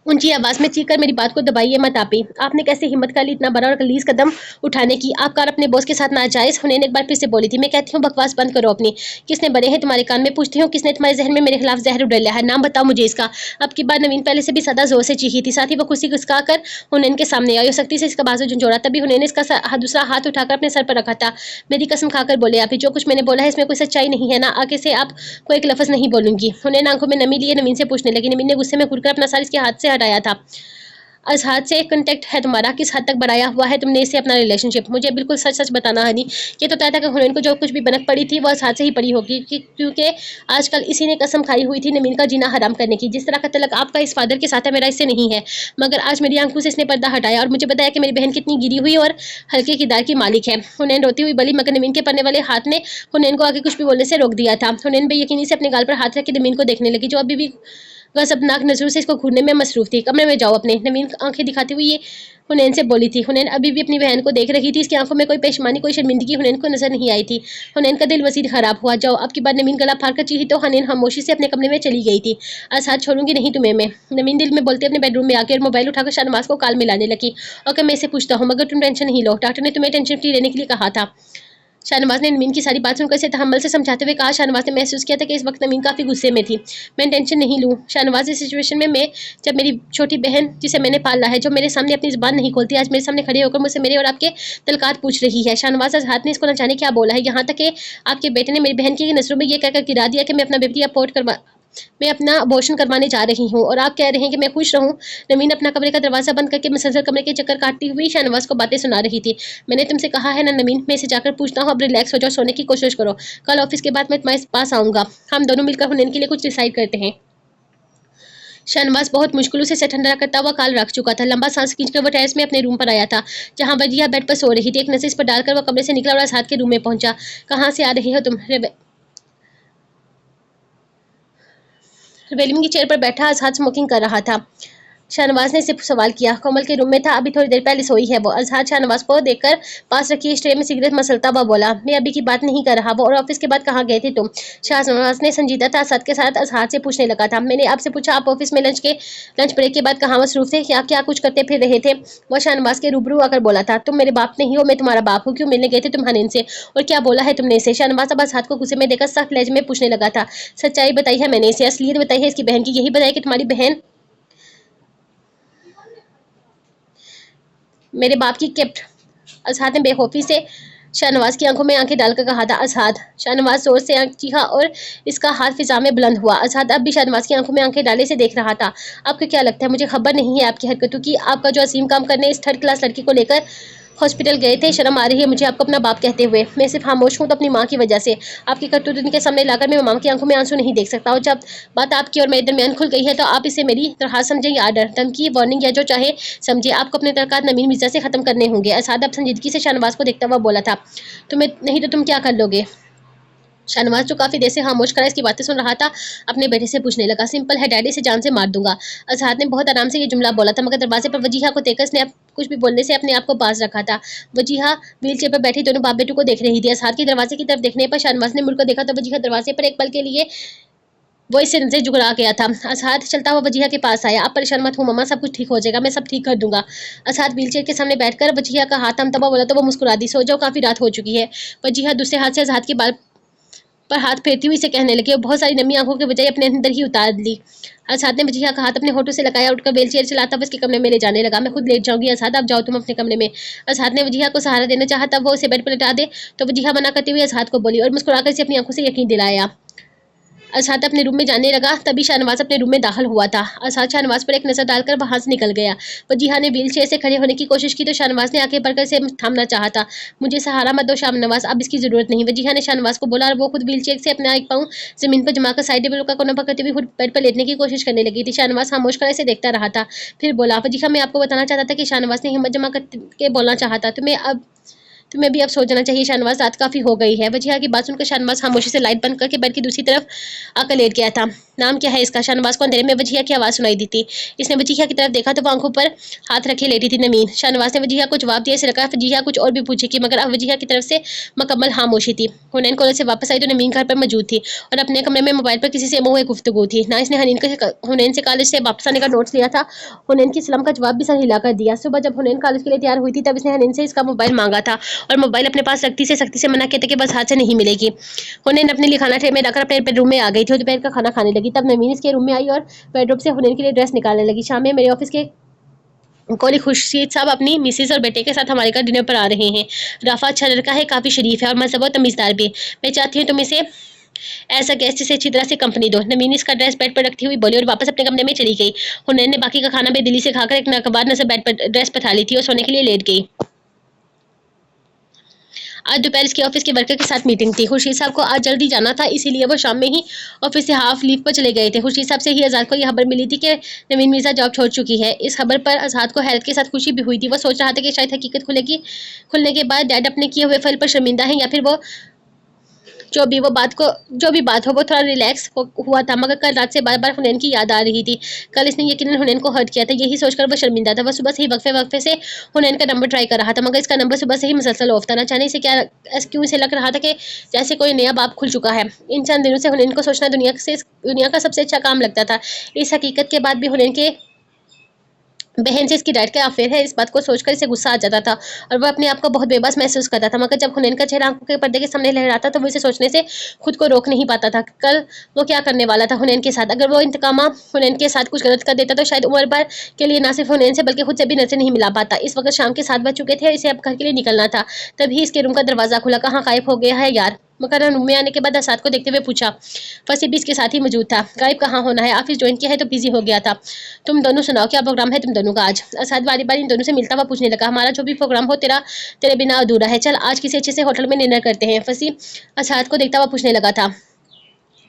ऊंची आवाज में चीखकर मेरी बात को दबाइए मत। आपने कैसे हिम्मत कर ली इतना बड़ा और गलीज कदम उठाने की? आप कार अपने बॉस के साथ नाजायज? हुनैन एक बार फिर से बोली थी। मैं कहती हूँ बकवास बंद करो अपनी। किसने बने हैं तुम्हारे कान में? पूछती हूँ किसने तुम्हारे जहन में मेरे खिलाफ जहर उड़ेला है? नाम बताओ मुझे इसका। अब की बात नवीन पहले से भी ज्यादा जोर से चीखी थी। साथ ही वो खुशी गुस्का कर हुनैन के सामने आई और सख्ती से इसका बाजू झंझोड़ा। तभी हुनैन ने इसका दूसरा हाथ उठाकर अपने सर पर रखा था। मेरी कसम खाकर बोले आप, जो कुछ मैंने बोला है इसमें कोई सच्चाई नहीं है ना? आगे से आप को एक लफ्ज नहीं बोलूंगी। हुनैन आंखों में नमी लिए नवीन से पूछने लगी। नवीन ने गुस्से में घूरकर अपना सर इसके हाथ से हटाया था। अजहात से कांटेक्ट है तुम्हारा? किस हद तक बढ़ाया हुआ है तुमने इससे अपना रिलेशनशिप? मुझे बिल्कुल सच सच बताना हनी। ये तो तय था कि हुनैन को जो कुछ भी बनक पड़ी थी वो अजहात से ही पड़ी होगी, क्योंकि आजकल इसी ने कसम खाई हुई थी नवीन का जीना हराम करने की। जिस तरह का तलक आपका इस फादर के साथ है, मेरा इससे नहीं है। मगर आज मेरी आंखों से इसने पर्दा हटाया और मुझे बताया कि मेरी बहन कितनी गिरी हुई और हल्के किरदार की मालिक है। हुनैन रोती हुई बली, मगर नवीन के पड़ने वाले हाथ ने हुनैन को आगे कुछ भी बोलने से रोक दिया था। हुनैन बेयकीनी से अपने गाल पर हाथ रख के नवीन को देखने लगी, जो अभी भी गजबनाक नजरों से इसको घूरने में मसरूफ थी। कमरे में जाओ अपने। नवीन आंखें दिखाती हुई ये हुनैन से बोली थी। हुनैन अभी भी अपनी बहन को देख रही थी। इसकी आंखों में कोई पेशमानी, कोई शर्मिंदगी हुनैन को नजर नहीं आई थी। हुनैन का दिल वसीर खराब हुआ। जाओ। अब की बार नवीन गला फाड़ कर चीखी तो हुनैन खामोशी से अपने कमरे में चली गई थी। आज छोड़ूंगी नहीं तुम्हें मैं। नवीन दिल में बोलते अपने बेडरूम में आकर मोबाइल उठाकर शाहनवाज को कॉल मिलाने लगी। और मैं इसे पूछता हूँ, मगर तुम टेंशन नहीं लो, डॉक्टर ने तुम्हें टेंशन फ्री रहने के लिए कहा था। शाहनवाज ने नवीन की सारी बात सुनकर इसे तहम्मुल से समझाते हुए कहा। शाहनवाज ने महसूस किया था कि इस वक्त नवीन काफ़ी गुस्से में थी। मैं टेंशन नहीं लूँ शाहनवाज, इस सिचुएशन में मैं, जब मेरी छोटी बहन जिसे मैंने पाला है, जो मेरे सामने अपनी जुबान नहीं खोलती, आज मेरे सामने खड़े होकर मुझसे मेरे और आपके तलकात पूछ रही है। शाहनवाज आज हाथ ने इसको न जाने क्या बोला है, यहाँ तक कि आपके बेटे ने मेरी बहन की नजरों में यह कहकर गिरा दिया कि मैं अपना बेटी अपोर्ट करवा मैं अपना अबॉर्शन करवाने जा रही हूँ और आप कह रहे हैं कि मैं खुश रहूँ। नवीन अपना कमरे का दरवाजा बंद करके मुसलसल कमरे के चक्कर काटती हुई शाहनवाज को बातें सुना रही थी। मैंने तुमसे कहा है ना नवीन, मैं इसे जाकर पूछता हूँ, अब रिलैक्स हो जाओ, सोने की कोशिश करो। कल ऑफिस के बाद मैं तुम्हारे पास आऊँगा, हम दोनों मिलकर हुनैन के लिए कुछ डिसाइड करते हैं। शाहनवाज बहुत मुश्किलों से ठंडा करता हुआ काल रख चुका था। लंबा सांस खींचकर वो टेरेस में अपने रूम पर आया था, जहां वजिया बेड पर सो रही थी। एक नजर इस पर डालकर वो कमरे से निकला और आजाद के रूम में पहुंचा। कहाँ से आ रही हो तुम? रेलिंग की चेयर पर बैठा आजाद स्मोकिंग कर रहा था। शाहनवाज ने सिर्फ सवाल किया। कोमल के रूम में था, अभी थोड़ी देर पहले सोई है वो। अजहार शाहनवाज को देखकर पास रखी ट्रे में सिगरेट मसलता हुआ बोला, मैं अभी की बात नहीं कर रहा, वो और ऑफिस के बाद कहाँ गए थे तुम? शाहनवाज ने संजीदा असद के साथ अजहार से पूछने लगा था। मैंने आपसे पूछा आप ऑफिस में लंच ब्रेक के बाद कहाँ मसरूफ थे, या क्या कुछ करते फिर रहे थे? वो शाहनवाज के रूबरू आकर बोला था, तुम मेरे बाप नहीं हो, मैं तुम्हारा बाप हूँ, क्यों मिलने गए थे तुम हनीन से, और क्या बोला है तुमने इसे? शाहनवाज अब अजहार को गुस्से में देखकर सख्त लहजे में पूछने लगा था। सच्चाई बताई है मैंने इसे, असलियत बताई है इसकी बहन की, यही बताया कि तुम्हारी बहन मेरे बाप की गिफ्ट। अजहाद ने बेखौफी से शाहनवाज की आंखों में आंखें डालकर कहा था। अजहाद। शाहनवाज जोर से चीखा और इसका हाथ फिजा में बुलंद हुआ। अजहाद अब भी शाहनवाज की आंखों में आंखें डाले से देख रहा था। आपको क्या लगता है मुझे खबर नहीं है आपकी हरकतों की? आपका जो अजीम काम करने इस थर्ड क्लास लड़की को लेकर हॉस्पिटल गए थे, शर्म आ रही है मुझे आपको अपना बाप कहते हुए? मैं सिर्फ खामोश हूँ तो अपनी माँ की वजह से। आपकी करतूत उनके सामने लाकर मैं माँ की आंखों में आंसू नहीं देख सकता, और जब बात आपकी और मेरे दरमियान खुल गई है तो आप इसे मेरी तरह समझें या आर्डर, धमकी, वार्निंग या जो चाहे समझिए। आपको अपने तलकात नवीन मिर्जा से खत्म करने होंगे। असाद अब संजीदगी से शाहनवाज को देखता हुआ बोला था। तुम्हें नहीं तो तुम क्या कर लोगे? शाहनवाज जो काफ़ी देर से खामोश खड़ा इसकी बातें सुन रहा था, अपने बेटे से पूछने लगा, सिंपल है डैडी, से जान से मार दूंगा। अजहर ने बहुत आराम से ये जुमला बोला था, मगर दरवाजे पर वजीहा को देखकर उसने कुछ भी बोलने से अपने आप को बाज रखा था। वजीहा व्हील चेयर पर बैठी दोनों बाप बेटू को देख रही थी। अजहर के दरवाजे की तरफ देखने पर शाहनवाज ने मुड़कर देखा तो वजीहा दरवाजे पर एक पल के लिए वो इससे नजर जुगड़ा गया था। अजहर चलता हुआ वजीहा के पास आया, आप परेशान मत हो मम्मा, सब कुछ ठीक हो जाएगा, मैं सब ठीक कर दूंगा। अजहर व्हीलचेयर के सामने बैठकर वजीहा का हाथ थमथमा बोला तो वो मुस्कुरा दी, सो जाओ, काफी रात हो चुकी है। वजीहा दूसरे हाथ से अजहर के बाल पर हाथ फेरती हुई से कहने लगी और बहुत सारी नमी आंखों के बजाय अपने अंदर ही उतार ली। असाद ने वजीहा का हाथ अपने होठों से लगाया, उठकर व्हीलचेयर चलाता हुआ उसके कमरे में ले जाने लगा। मैं खुद लेट जाऊंगी असाद, आप जाओ तुम अपने कमरे में। असाद ने वजीहा को सहारा देना चाहा तब वो उसे बेड पर लेटा दे तो वजीहा मना करते हुए असाद को बोली और मुस्कुराकर इसे अपनी आंखों से यकीन दिलाया। असाद अपने रूम में जाने लगा तभी शाहनवाज अपने रूम में दाखिल हुआ था। असाद शाहनवाज पर एक नजर डालकर वहां से निकल गया। वजीहा ने व्हीलचेयर से खड़े होने की कोशिश की तो शाहनवाज ने आंखें भरकर इसे थामना चाहा था। मुझे सहारा मत दो शाहनवाज, अब इसकी जरूरत नहीं, वजीहा ने शाहनवाज को बोला और वो खुद व्हीलचेयर से अपना एक पाँव जमीन पर जमाकर साइड टेबल का कोना पकड़ते हुए खुद बेड पर लेटने की कोशिश करने लगी थी। शाहनवाज खामोश खड़ा इसे देखता रहा था, फिर बोला, वजीहा मैं आपको बताना चाहता था कि शाहनवाज ने हिम्मत जमा करके बोलना चाहा था, तुम्हें भी अब सो जाना चाहिए शाहनवाज, रात काफी हो गई है। वजीहा की बात सुनकर शाहनवाज खामोशी से लाइट बंद करके बेड की दूसरी तरफ आकर लेट गया था। नाम क्या है इसका? शाहनवाज को अंधेरे में वजीहा की आवाज सुनाई दी थी। इसने वजीहा की तरफ देखा तो वो आंखों पर हाथ रखे लेटी थी नमीन। शाहनवाज ने वजीहा को जवाब दिया, इसे लगा वजीहा कुछ और भी पूछेगी, मगर अब वजीहा की तरफ से मुकम्मल खामोशी थी। हुनैन कॉलेज से वापस आई तो नमीन घर पर मौजूद थी और अपने कमरे में मोबाइल पर किसी से मुंह गुफ्तगू थी। ना इसने हुनैन से कॉलेज से वापस आने का नोट्स लिया था, हुनैन की सलाम का जवाब भी सर हिलाकर दिया। सुबह जब हुनैन कॉलेज के लिए तैयार हुई थी तब इसने हुनैन से इसका मोबाइल मांगा था और मोबाइल अपने पास सख्ती से मना किया था कि बस हाथ से नहीं मिलेगी। हुनैन अपने लिए खाना ट्रे में रखकर अपने बेडरूम में आ गई थी और दोपहर का खाना खाने लगी। तब नवीन इसके रूम में आई और बेडरूम से हुनैन के लिए ड्रेस निकालने लगी। शाम में मेरे ऑफिस के कोली खुर्शीद साहब अपनी मिसेज और बेटे के साथ हमारे घर डिनर पर आ रहे हैं। राफा अच्छा लड़का है, काफी शरीफ है और मजहब और तमीजदार भी। मैं चाहती हूँ तुम इसे ऐसा गेस्ट से अच्छी तरह से कंपनी दो। नवीन इसका ड्रेस बेड पर रखती हुई बोली और वापस अपने कमरे में चली गई। हुनैन ने बाकी का खाना बेदिली से खाकर एक नाकबार नजर बेड पर ड्रेस पर थाली थी और सोने के लिए लेट गई। आज दोपहर इसके ऑफिस के वर्कर के साथ मीटिंग थी। खुर्शीद साहब को आज जल्दी जाना था, इसीलिए वो शाम में ही ऑफिस से हाफ लीव पर चले गए थे। खुर्शीद साहब से ही आजाद को यह खबर मिली थी कि नवीन मिर्जा जॉब छोड़ चुकी है। इस खबर पर आजाद को हैरत के साथ खुशी भी हुई थी। वो सोच रहा था कि शायद हकीकत खुलने के बाद डैड अपने किए हुए फल पर शर्मिंदा है या फिर वो जो भी बात हो वो थोड़ा रिलैक्स हुआ था, मगर कल रात से बार बार हुनैन की याद आ रही थी। कल इसने यकीनन हुनैन को हर्ट किया था, यही सोचकर वो शर्मिंदा था। वह सुबह से ही वक्फे से हुनैन का नंबर ट्राई कर रहा था, मगर इसका नंबर सुबह से ही मुसलसल ऑफ था। ना जाने से क्यों इसे लग रहा था कि जैसे कोई नया बाप खुल चुका है। इन चंद दिनों से हुनैन को सोचना दुनिया का सबसे अच्छा काम लगता था। इस हकीकत के बाद भी हुनैन के बहन से इसकी डैड का अफेयर है, इस बात को सोचकर इसे गुस्सा आ जाता था और वह अपने आप को बहुत बेबस महसूस करता था। मगर जब हुनैन का चेहरा आंखों के पर्दे के सामने लहराता तो वो इसे सोचने से खुद को रोक नहीं पाता था। कल वो क्या करने वाला था हुनैन के साथ? अगर वो इंतकामा हुनैन के साथ कुछ गलत कर देता तो शायद उम्र भर के लिए ना सिर्फ हुनैन से बल्कि खुद से भी नजर नहीं मिला पाता। इस वक्त शाम के 7 बज चुके थे और इसे अब घर के लिए निकलना था। तभी इसके रूम का दरवाजा खुला। कहाँ गायब हो गया है यार? मुकर्रम रूम में आने के बाद असाद को देखते हुए पूछा। फसी भी इसके साथ ही मौजूद था। गायब कहाँ होना है, ऑफिस ज्वाइन किया है तो बिजी हो गया था। तुम दोनों सुनाओ, क्या प्रोग्राम है तुम दोनों का आज? असाद बारी बारी इन दोनों से मिलता हुआ पूछने लगा। हमारा जो भी प्रोग्राम हो तेरे बिना अधूरा है। चल आज किसी अच्छे से होटल में डिनर करते हैं। फसी असाद को देखता हुआ पूछने लगा था।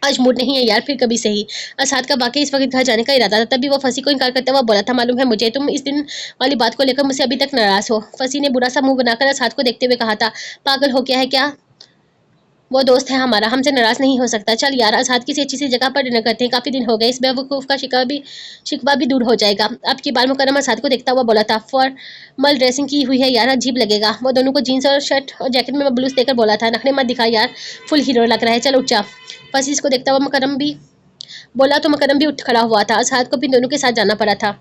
आज मूड नहीं है यार, फिर कभी सही। असाद का बाकी इस वक्त घर जाने का इरादा था, तभी वो फसी को इनकार करते हुआ बोला था, मालूम है मुझे तुम इस दिन वाली बात को लेकर मुझसे अभी तक नाराज हो। फसी ने बुरा सा मुंह बनाकर असाद को देखते हुए कहा था, पागल हो गया है क्या? वो दोस्त है हमारा, हमसे नाराज नहीं हो सकता। चल यार आजाद किसी अच्छी सी जगह पर डिनर करते हैं, काफी दिन हो गए। इस बेवकूफ का शिकवा भी दूर हो जाएगा। आपकी बार मुकर्रमा आजाद को देखता हुआ बोला था। फॉर्मल ड्रेसिंग की हुई है यार, अजीब लगेगा। वो दोनों को जीन्स और शर्ट और जैकेट में बलूस देकर बोला था, नखरे मत दिखा यार, फुल हीरो लग रहा है, चल उठ जा। फसीस को देखता हुआ मुकर्रम भी बोला तो मुकर्रम भी उठ खड़ा हुआ था। आजाद को भी दोनों के साथ जाना पड़ा था।